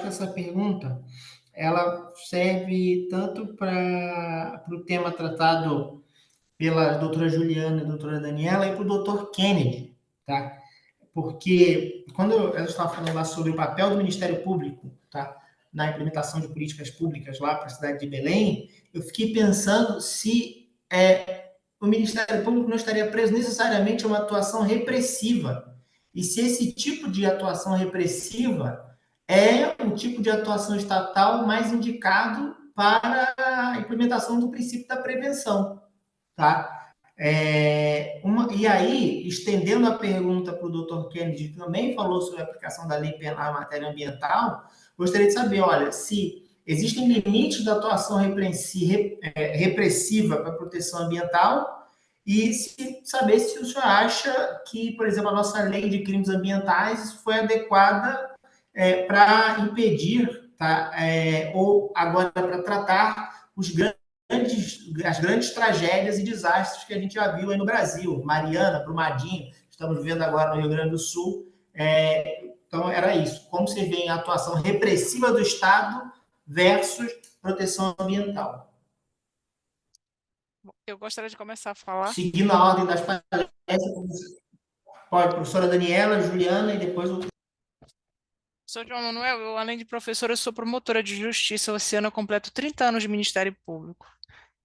essa pergunta ela serve tanto para o tema tratado pela doutora Juliana e doutora Daniela e para o doutor Kennedy, tá? Porque quando ela estava falando lá sobre o papel do Ministério Público, tá? Na implementação de políticas públicas lá para a cidade de Belém, eu fiquei pensando se o Ministério Público não estaria preso necessariamente a uma atuação repressiva. E se esse tipo de atuação repressiva é um tipo de atuação estatal mais indicado para a implementação do princípio da prevenção. Tá? E aí, estendendo a pergunta para o Dr. Kennedy, que também falou sobre a aplicação da lei penal em matéria ambiental, gostaria de saber, olha, se existem limites da atuação repressiva para a proteção ambiental e saber se o senhor acha que, por exemplo, a nossa lei de crimes ambientais foi adequada para impedir, tá? Ou agora para tratar as grandes tragédias e desastres que a gente já viu aí no Brasil, Mariana, Brumadinho, estamos vivendo agora no Rio Grande do Sul. Então, era isso. Como você vê a atuação repressiva do Estado versus proteção ambiental. Eu gostaria de começar a falar. Seguindo a ordem das palestras, pode, professora Daniela, Juliana e depois o... Sou João Manuel, eu, além de professora, eu sou promotora de justiça. Esse ano eu completo 30 anos de Ministério Público.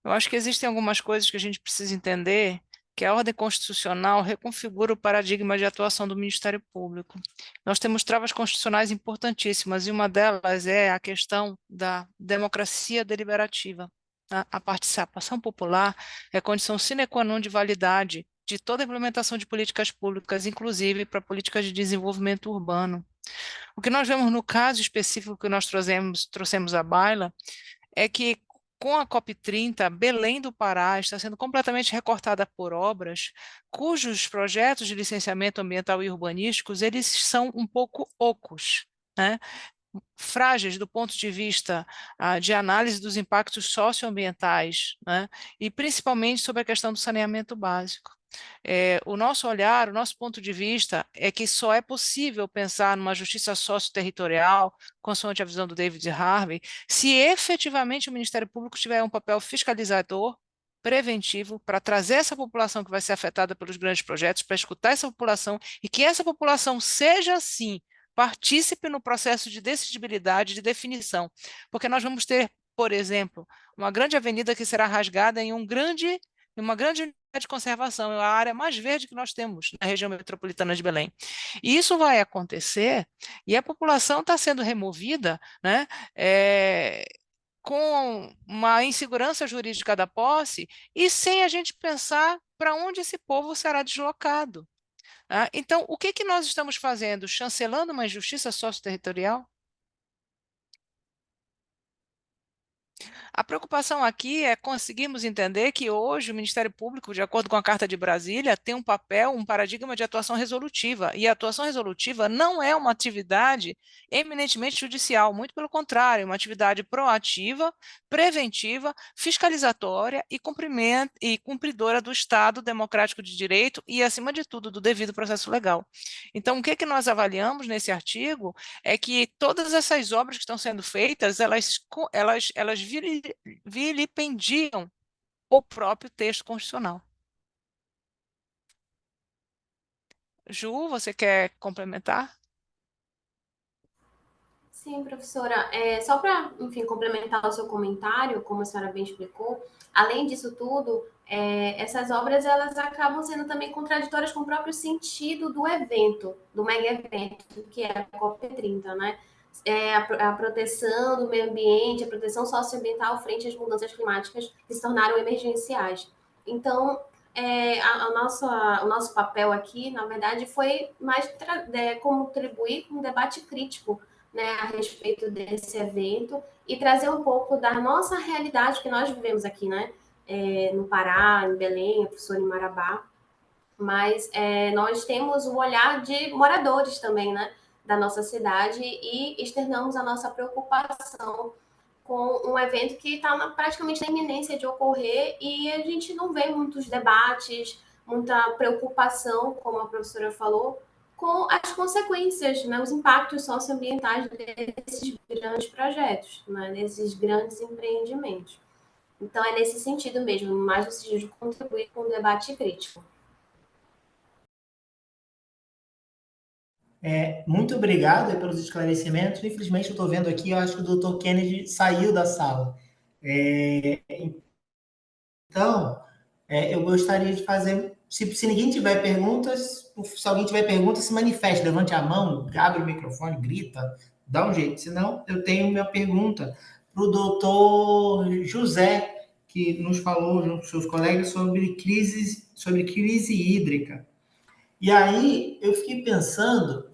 Eu acho que existem algumas coisas que a gente precisa entender, que a ordem constitucional reconfigura o paradigma de atuação do Ministério Público. Nós temos travas constitucionais importantíssimas, e uma delas é a questão da democracia deliberativa. A participação popular é condição sine qua non de validade de toda a implementação de políticas públicas, inclusive para políticas de desenvolvimento urbano. O que nós vemos no caso específico que nós trouxemos à baila é que, com a COP30, Belém do Pará está sendo completamente recortada por obras cujos projetos de licenciamento ambiental e urbanísticos eles são um pouco ocos, né? Frágeis do ponto de vista de análise dos impactos socioambientais, né? E principalmente sobre a questão do saneamento básico. O nosso olhar, o nosso ponto de vista é que só é possível pensar numa justiça socioterritorial, consoante a visão do David Harvey, se efetivamente o Ministério Público tiver um papel fiscalizador, preventivo, para trazer essa população que vai ser afetada pelos grandes projetos, para escutar essa população, e que essa população seja, sim, partícipe no processo de decidibilidade, de definição. Porque nós vamos ter, por exemplo, uma grande avenida que será rasgada em uma grande unidade de conservação, é a área mais verde que nós temos na região metropolitana de Belém. E isso vai acontecer, e a população está sendo removida, né, com uma insegurança jurídica da posse e sem a gente pensar para onde esse povo será deslocado. Então, o que nós estamos fazendo? Chancelando uma injustiça socioterritorial? A preocupação aqui é conseguirmos entender que hoje o Ministério Público, de acordo com a Carta de Brasília, tem um papel, um paradigma de atuação resolutiva, e a atuação resolutiva não é uma atividade eminentemente judicial, muito pelo contrário, é uma atividade proativa, preventiva, fiscalizatória e cumpridora do Estado democrático de direito e, acima de tudo, do devido processo legal. Então, o que nós avaliamos nesse artigo é que todas essas obras que estão sendo feitas, elas vilipendiam o próprio texto constitucional. Ju, você quer complementar? Sim, professora. Só para, enfim, complementar o seu comentário, como a senhora bem explicou, além disso tudo, essas obras elas acabam sendo também contraditórias com o próprio sentido do evento, do mega evento, que é a COP30, né? A proteção do meio ambiente, a proteção socioambiental frente às mudanças climáticas que se tornaram emergenciais. Então, o nosso papel aqui, na verdade, foi mais contribuir com um debate crítico, né, a respeito desse evento e trazer um pouco da nossa realidade que nós vivemos aqui, né, no Pará, em Belém, a professora em Marabá, mas nós temos o olhar de moradores também, né, da nossa cidade e externamos a nossa preocupação com um evento que está praticamente na iminência de ocorrer e a gente não vê muitos debates, muita preocupação, como a professora falou, com as consequências, né, os impactos socioambientais desses grandes projetos, né, desses grandes empreendimentos. Então, é nesse sentido mesmo, mais no sentido de contribuir com o debate crítico. Muito obrigado pelos esclarecimentos. Infelizmente, eu estou vendo aqui, eu acho que o Dr. Kennedy saiu da sala. Então, eu gostaria de fazer... Se ninguém tiver perguntas, se alguém tiver perguntas, se manifeste, levante a mão, abre o microfone, grita, dá um jeito. Senão, eu tenho minha pergunta para o doutor José, que nos falou, junto com seus colegas, sobre crise hídrica. E aí, eu fiquei pensando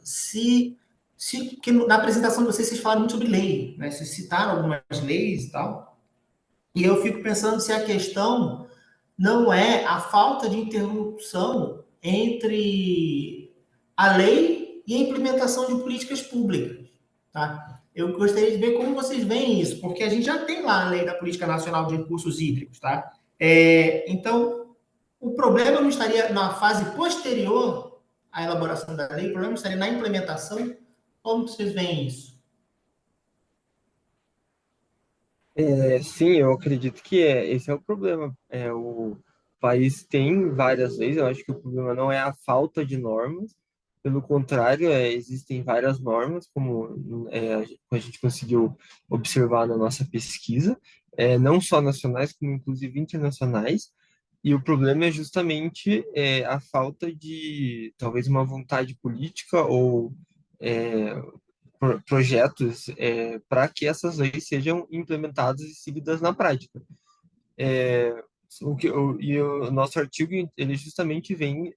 que na apresentação de vocês falaram muito sobre lei, né? Vocês citaram algumas leis e tal. E eu fico pensando se a questão não é a falta de interrupção entre a lei e a implementação de políticas públicas, tá? Eu gostaria de ver como vocês veem isso, porque a gente já tem lá a lei da Política Nacional de Recursos Hídricos, tá? Então, o problema não estaria na fase posterior a elaboração da lei? O problema estaria na implementação? Como vocês veem isso? Sim, eu acredito que esse é o problema. O país tem várias leis, eu acho que o problema não é a falta de normas, pelo contrário, existem várias normas, como a gente conseguiu observar na nossa pesquisa, não só nacionais, como inclusive internacionais, e o problema é justamente a falta de, talvez, uma vontade política ou é, projetos para que essas leis sejam implementadas e seguidas na prática. É, o nosso artigo ele justamente vem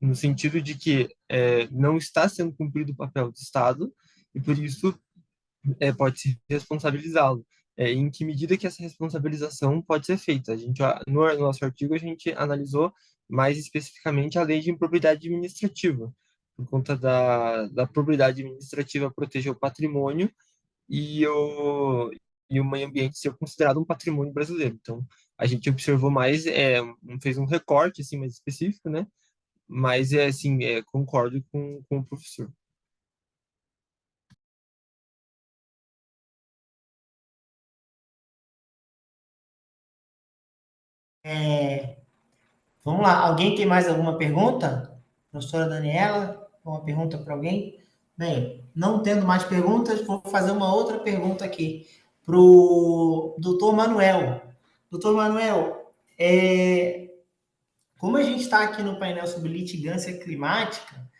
no sentido de que não está sendo cumprido o papel do Estado e por isso pode se responsabilizá-lo. Em que medida que essa responsabilização pode ser feita? No nosso artigo a gente analisou mais especificamente a lei de improbidade administrativa, por conta da probidade administrativa proteger o patrimônio e o meio ambiente ser considerado um patrimônio brasileiro. Então, a gente observou mais, fez um recorte assim mais específico, né? Mas assim, concordo com o professor. Vamos lá, alguém tem mais alguma pergunta? Professora Daniela, uma pergunta para alguém? Bem, não tendo mais perguntas, vou fazer uma outra pergunta aqui para o doutor Manuel. Doutor Manuel, como a gente está aqui no painel sobre litigância climática,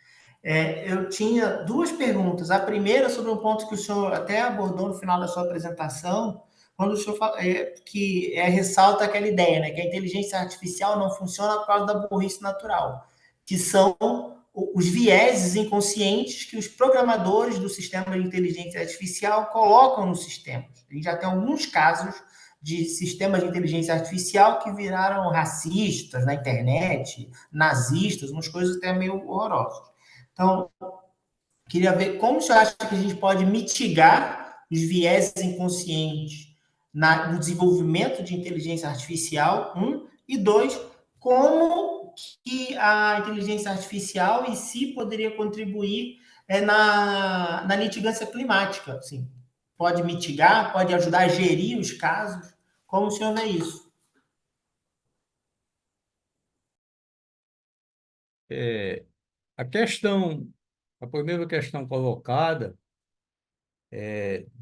eu tinha duas perguntas. A primeira sobre um ponto que o senhor até abordou no final da sua apresentação, quando o senhor ressalta aquela ideia, né, que a inteligência artificial não funciona por causa da burrice natural, que são os vieses inconscientes que os programadores do sistema de inteligência artificial colocam nos sistemas. A gente já tem alguns casos de sistemas de inteligência artificial que viraram racistas na internet, nazistas, umas coisas até meio horrorosas. Então, queria ver como você acha que a gente pode mitigar os vieses inconscientes no desenvolvimento de inteligência artificial, e dois, como que a inteligência artificial em si poderia contribuir na litigância climática, assim, pode mitigar, pode ajudar a gerir os casos, como o senhor vê isso? A primeira questão colocada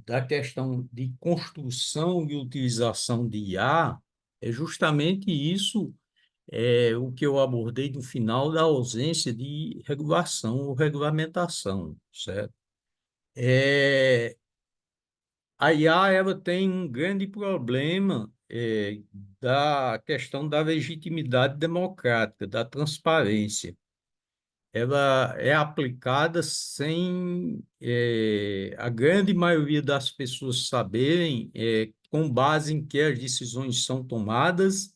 da questão de construção e utilização de IA é justamente isso, o que eu abordei no final da ausência de regulação ou regulamentação, certo? A IA ela tem um grande problema da questão da legitimidade democrática, da transparência. Ela é aplicada sem a grande maioria das pessoas saberem com base em que as decisões são tomadas,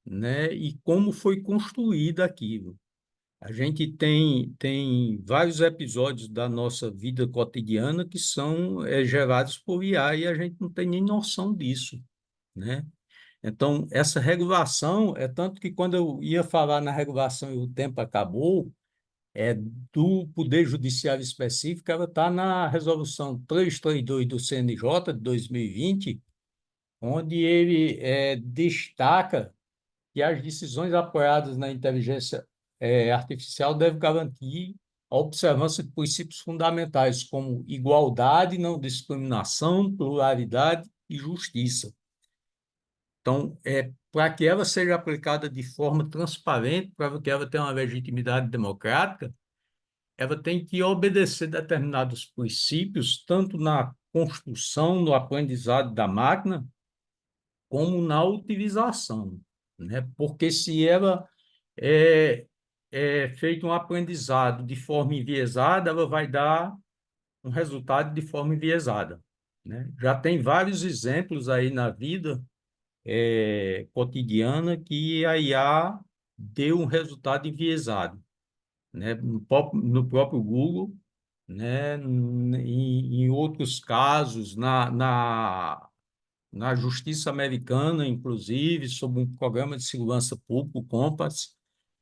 né, e como foi construído aquilo. A gente tem vários episódios da nossa vida cotidiana que são gerados por IA e a gente não tem nem noção disso, né? Então, essa regulação, é tanto que quando eu ia falar na regulação e o tempo acabou, do Poder Judiciário Específico, ela está na Resolução 332 do CNJ de 2020, onde ele destaca que as decisões apoiadas na inteligência artificial devem garantir a observância de princípios fundamentais como igualdade, não discriminação, pluralidade e justiça. Então, para que ela seja aplicada de forma transparente, para que ela tenha uma legitimidade democrática, ela tem que obedecer determinados princípios, tanto na construção, no aprendizado da máquina, como na utilização, né? Porque se ela é feito um aprendizado de forma enviesada, ela vai dar um resultado de forma enviesada, né? Já tem vários exemplos aí na vida cotidiana que a IA deu um resultado enviesado, né? No próprio Google, né? Em outros casos, na justiça americana, inclusive, sobre um programa de segurança pública, o Compass,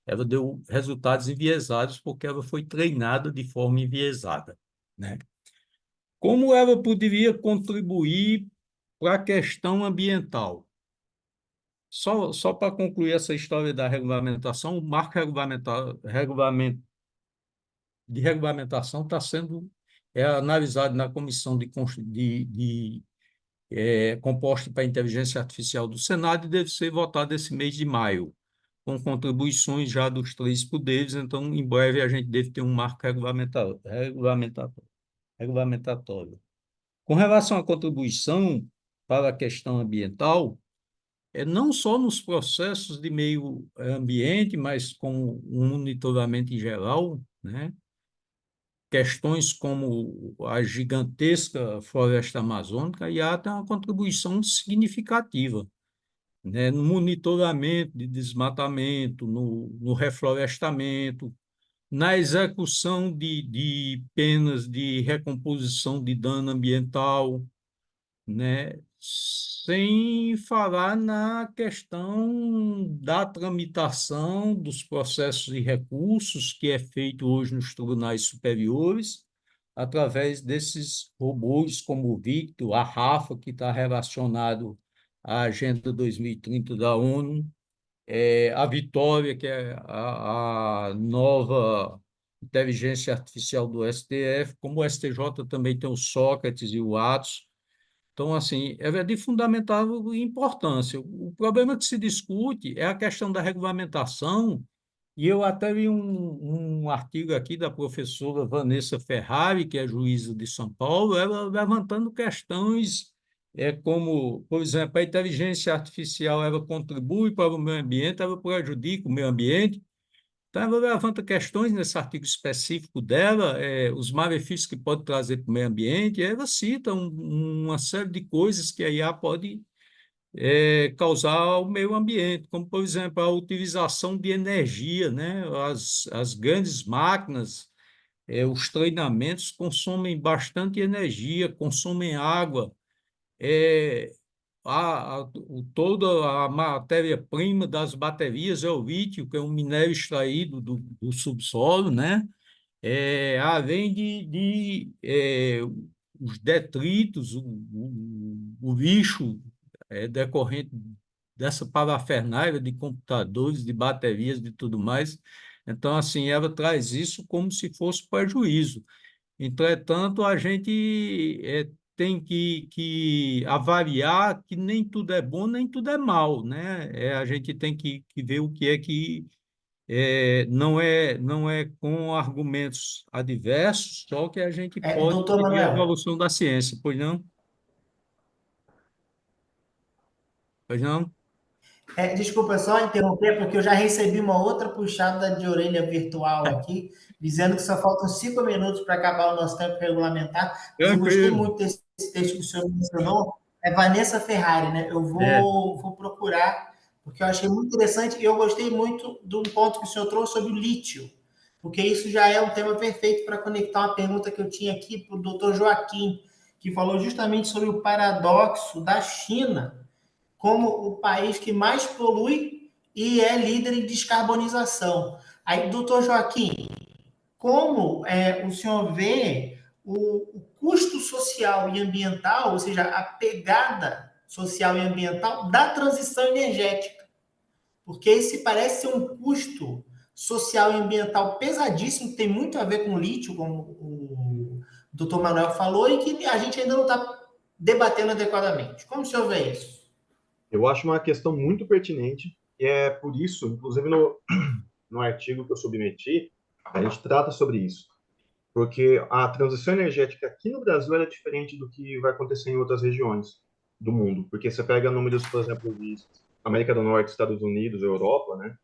ela deu resultados enviesados porque ela foi treinada de forma enviesada, né? Como ela poderia contribuir para a questão ambiental? Só para concluir essa história da regulamentação, o marco de regulamentação está sendo analisado na comissão composta para inteligência artificial do Senado e deve ser votado esse mês de maio, com contribuições já dos três poderes. Então, em breve, a gente deve ter um marco regulamentatório. Com relação à contribuição para a questão ambiental, não só nos processos de meio ambiente, mas com um monitoramento em geral, né? Questões como a gigantesca floresta amazônica, a IA tem uma contribuição significativa, né? No monitoramento de desmatamento, no reflorestamento, na execução de penas de recomposição de dano ambiental, né? Sem falar na questão da tramitação dos processos e recursos que é feito hoje nos tribunais superiores, através desses robôs como o Victor, a Rafa, que está relacionado à Agenda 2030 da ONU, a Vitória, que é a nova inteligência artificial do STF, como o STJ também tem o Sócrates e o Atos. Então, assim, é de fundamental importância. O problema que se discute é a questão da regulamentação, e eu até vi um artigo aqui da professora Vanessa Ferrari, que é juíza de São Paulo, ela levantando questões como, por exemplo, a inteligência artificial ela contribui para o meio ambiente, ela prejudica o meio ambiente. Então, ela levanta questões nesse artigo específico dela, os malefícios que pode trazer para o meio ambiente, e ela cita uma série de coisas que a IA pode causar ao meio ambiente, como, por exemplo, a utilização de energia, né? As grandes máquinas, os treinamentos consomem bastante energia, consomem água, toda a matéria-prima das baterias é o lítio, que é um minério extraído do subsolo, né? Além os detritos, o lixo decorrente dessa parafernália de computadores, de baterias, de tudo mais. Então, assim, ela traz isso como se fosse prejuízo. Entretanto, a gente tem que avaliar que nem tudo é bom, nem tudo é mal, né? A gente tem que ver o que é que não é com argumentos adversos, só que a gente pode Doutor seguir a Manuel, evolução da ciência, pois não? Pois não? desculpa só interromper, porque eu já recebi uma outra puxada de orelha virtual aqui, dizendo que só faltam 5 minutos para acabar o nosso tempo regulamentar, mas eu gostei Tranquilo. muito desse texto que o senhor mencionou, é Vanessa Ferrari, né? Eu É. vou procurar, porque eu achei muito interessante e eu gostei muito de um ponto que o senhor trouxe sobre o lítio, porque isso já é um tema perfeito para conectar uma pergunta que eu tinha aqui para o doutor Joaquim, que falou justamente sobre o paradoxo da China como o país que mais polui e é líder em descarbonização. Aí, doutor Joaquim, como o senhor vê o custo social e ambiental, ou seja, a pegada social e ambiental da transição energética? Porque esse parece ser um custo social e ambiental pesadíssimo, que tem muito a ver com o lítio, como o doutor Manuel falou, e que a gente ainda não está debatendo adequadamente. Como o senhor vê isso? Eu acho uma questão muito pertinente, e é por isso, inclusive no artigo que eu submeti, a gente trata sobre isso. Porque a transição energética aqui no Brasil é diferente do que vai acontecer em outras regiões do mundo. Porque você pega números, por exemplo, de América do Norte, Estados Unidos, Europa, né?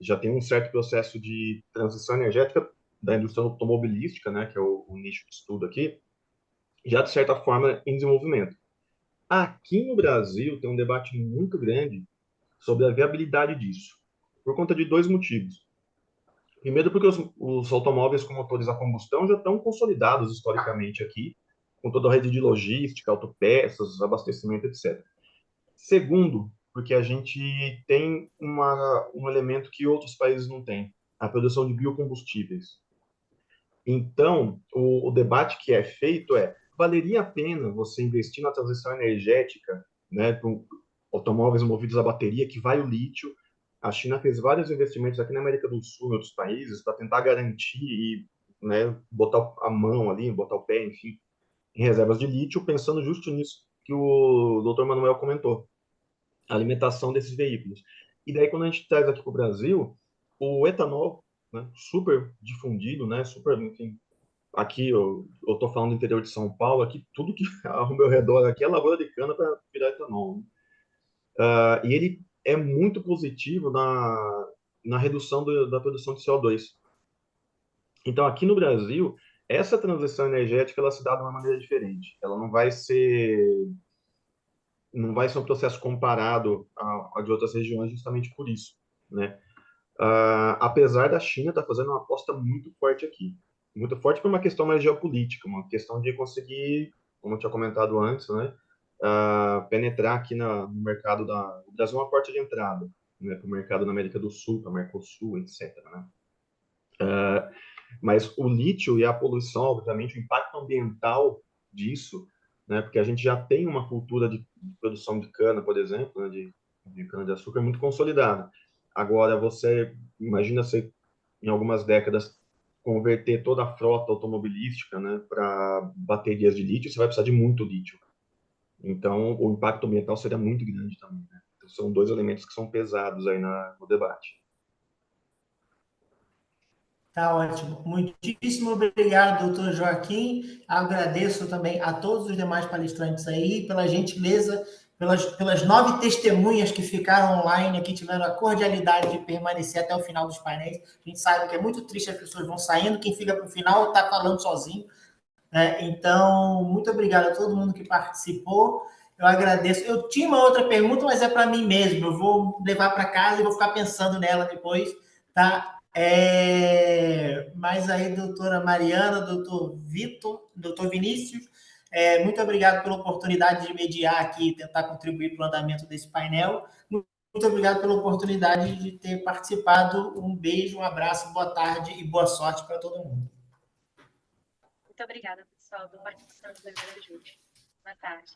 Já tem um certo processo de transição energética da indústria automobilística, né? Que é o nicho de estudo aqui, já de certa forma em desenvolvimento. Aqui no Brasil tem um debate muito grande sobre a viabilidade disso, por conta de dois motivos. Primeiro, porque os automóveis com motores a combustão já estão consolidados historicamente aqui, com toda a rede de logística, autopeças, abastecimento, etc. Segundo, porque a gente tem um elemento que outros países não têm, a produção de biocombustíveis. Então, o debate que é feito valeria a pena você investir na transição energética, né, para automóveis movidos a bateria, que vai o lítio? A China fez vários investimentos aqui na América do Sul e outros países para tentar garantir e, né, botar a mão ali, botar o pé, enfim, em reservas de lítio, pensando justo nisso que o Dr. Manuel comentou, a alimentação desses veículos. E daí, quando a gente traz aqui para o Brasil, o etanol, né, super difundido, né, super, enfim, aqui eu estou falando do interior de São Paulo, aqui tudo que ao meu redor aqui é lavoura de cana para virar etanol, né? E ele é muito positivo na redução da produção de CO2. Então, aqui no Brasil, essa transição energética ela se dá de uma maneira diferente. Ela não vai ser um processo comparado a de outras regiões justamente por isso, né? Apesar da China estar fazendo uma aposta muito forte aqui. Muito forte por uma questão mais geopolítica, uma questão de conseguir, como eu tinha comentado antes, né, penetrar aqui no mercado o Brasil é uma porta de entrada, né, para o mercado na América do Sul, para o Mercosul, etc., né? Mas o lítio e a poluição, obviamente, o impacto ambiental disso, né, porque a gente já tem uma cultura de produção de cana, por exemplo, né, de cana-de-açúcar muito consolidada. Agora, você imagina você, em algumas décadas, converter toda a frota automobilística, né, para baterias de lítio, você vai precisar de muito lítio. Então, o impacto ambiental seria muito grande também, né? Então, são dois elementos que são pesados aí no debate. Tá ótimo. Muitíssimo obrigado, doutor Joaquim. Agradeço também a todos os demais palestrantes aí pela gentileza, pelas 9 testemunhas que ficaram online aqui, tiveram a cordialidade de permanecer até o final dos painéis. A gente sabe que é muito triste, as pessoas vão saindo, quem fica para o final está falando sozinho. Então, muito obrigado a todo mundo que participou. Eu agradeço. Eu tinha uma outra pergunta, mas é para mim mesmo. Eu vou levar para casa e vou ficar pensando nela depois, tá? Mas aí, doutora Mariana, doutor Vitor, doutor Vinícius, muito obrigado pela oportunidade de mediar aqui e tentar contribuir para o andamento desse painel. Muito obrigado pela oportunidade de ter participado. Um beijo, um abraço, boa tarde e boa sorte para todo mundo. Muito obrigada, pessoal, por participar do Webinar de hoje. Boa tarde.